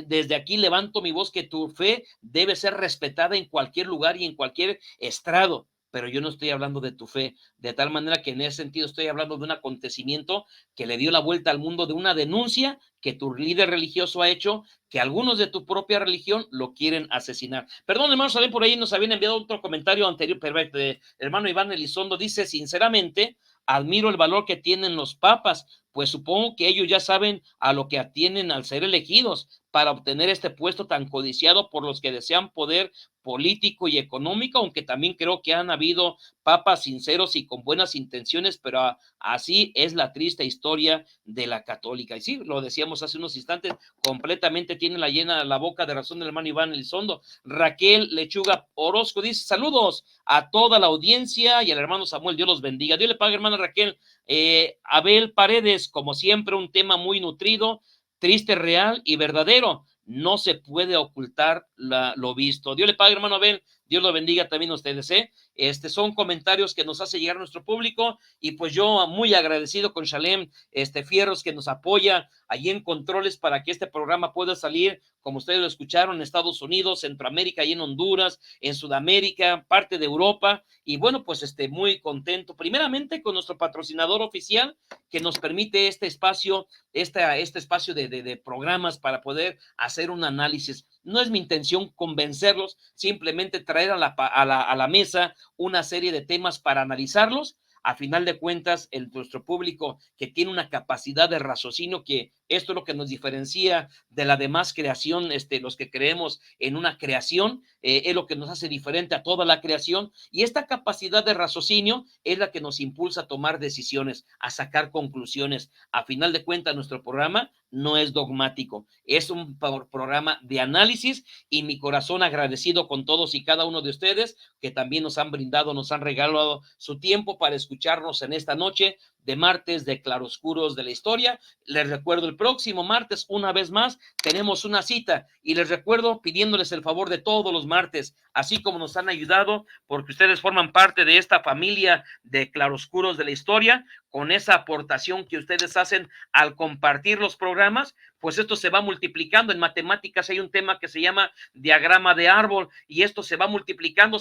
desde aquí levanto mi voz, que tu fe debe ser respetada en cualquier lugar y en cualquier estrado. Pero yo no estoy hablando de tu fe, de tal manera que en ese sentido estoy hablando de un acontecimiento que le dio la vuelta al mundo, de una denuncia que tu líder religioso ha hecho, que algunos de tu propia religión lo quieren asesinar. Perdón, hermano, saben, por ahí nos habían enviado otro comentario anterior, perfecto, hermano Iván Elizondo, dice, sinceramente, admiro el valor que tienen los papas, pues supongo que ellos ya saben a lo que atienden al ser elegidos para obtener este puesto tan codiciado por los que desean poder político y económico, aunque también creo que han habido papas sinceros y con buenas intenciones, pero así es la triste historia de la católica. Y sí, lo decíamos hace unos instantes, completamente tiene la boca de razón del hermano Iván Elizondo. Raquel Lechuga Orozco dice, saludos a toda la audiencia y al hermano Samuel, Dios los bendiga. Dios le pague, hermana Raquel. Abel Paredes, como siempre, un tema muy nutrido, triste, real y verdadero. No se puede ocultar lo visto. Dios le pague, hermano Abel. Dios lo bendiga también a ustedes. Son comentarios que nos hace llegar nuestro público, y pues yo muy agradecido con Shalem Fierros, que nos apoya allí en controles para que este programa pueda salir, como ustedes lo escucharon, en Estados Unidos, Centroamérica y en Honduras, en Sudamérica, parte de Europa. Y bueno, pues muy contento primeramente con nuestro patrocinador oficial, que nos permite este espacio, este espacio de programas para poder hacer un análisis. No es mi intención convencerlos, simplemente traer a la mesa una serie de temas para analizarlos. A final de cuentas, nuestro público, que tiene una capacidad de raciocinio que Esto es lo que nos diferencia de la demás creación, los que creemos en una creación, es lo que nos hace diferente a toda la creación, y esta capacidad de raciocinio es la que nos impulsa a tomar decisiones, a sacar conclusiones. A final de cuentas, nuestro programa no es dogmático, es un programa de análisis, y mi corazón agradecido con todos y cada uno de ustedes que también nos han brindado, nos han regalado su tiempo para escucharnos en esta noche de martes de Claroscuros de la Historia. Les recuerdo, el próximo martes, una vez más, tenemos una cita, y les recuerdo pidiéndoles el favor de todos los martes, así como nos han ayudado, porque ustedes forman parte de esta familia de Claroscuros de la Historia, con esa aportación que ustedes hacen al compartir los programas, pues esto se va multiplicando. En matemáticas hay un tema que se llama diagrama de árbol, y esto se va multiplicando,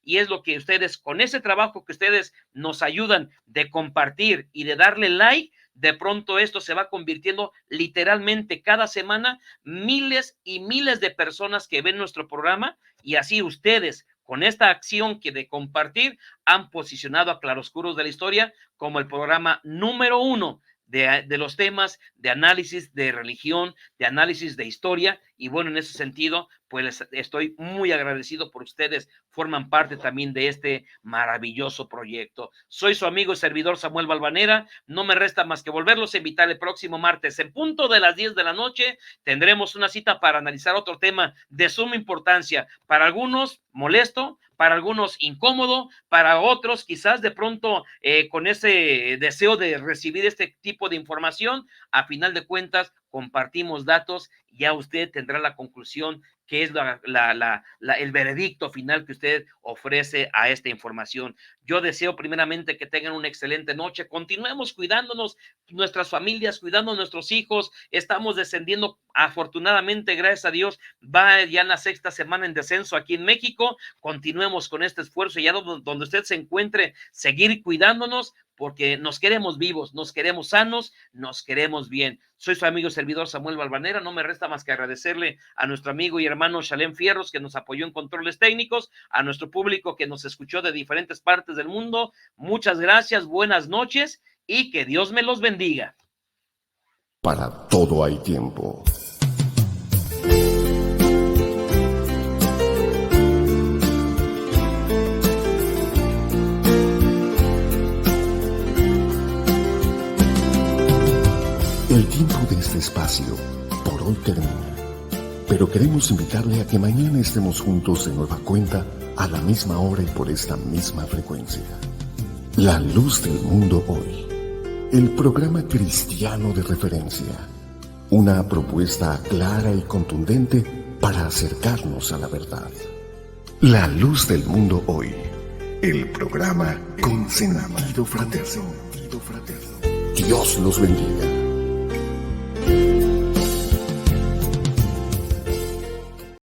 y es lo que ustedes, con ese trabajo que ustedes nos ayudan de compartir y de darle like, de pronto esto se va convirtiendo literalmente cada semana miles y miles de personas que ven nuestro programa, y así ustedes, con esta acción que de compartir, han posicionado a Claroscuros de la Historia como el programa número 1 de los temas de análisis de religión, de análisis de historia. Y bueno, en ese sentido, pues estoy muy agradecido por ustedes, forman parte también de este maravilloso proyecto. Soy su amigo y servidor Samuel Valvanera. No me resta más que volverlos a invitar el próximo martes en punto de las 10 de la noche. Tendremos una cita para analizar otro tema de suma importancia, para algunos molesto, para algunos incómodo, para otros quizás de pronto con ese deseo de recibir este tipo de información. A final de cuentas, compartimos datos, y ya usted tendrá la conclusión, que es el veredicto final que usted ofrece a esta información. Yo deseo primeramente que tengan una excelente noche. Continuemos cuidándonos, nuestras familias, cuidando a nuestros hijos. Estamos descendiendo, afortunadamente, gracias a Dios, va ya en la 6ª semana en descenso aquí en México. Continuemos con este esfuerzo, y ya donde usted se encuentre, seguir cuidándonos, porque nos queremos vivos, nos queremos sanos, nos queremos bien. Soy su amigo y servidor Samuel Valvanera. No me resta más que agradecerle a nuestro amigo y hermano Shalem Fierros, que nos apoyó en controles técnicos, a nuestro público que nos escuchó de diferentes partes del mundo. Muchas gracias, buenas noches, y que Dios me los bendiga. Para todo hay tiempo. El tiempo de este espacio por hoy termina, pero queremos invitarle a que mañana estemos juntos de nueva cuenta, a la misma hora y por esta misma frecuencia. La Luz del Mundo Hoy, el programa cristiano de referencia, una propuesta clara y contundente para acercarnos a la verdad. La Luz del Mundo Hoy, el programa con sentido fraterno. Dios los bendiga.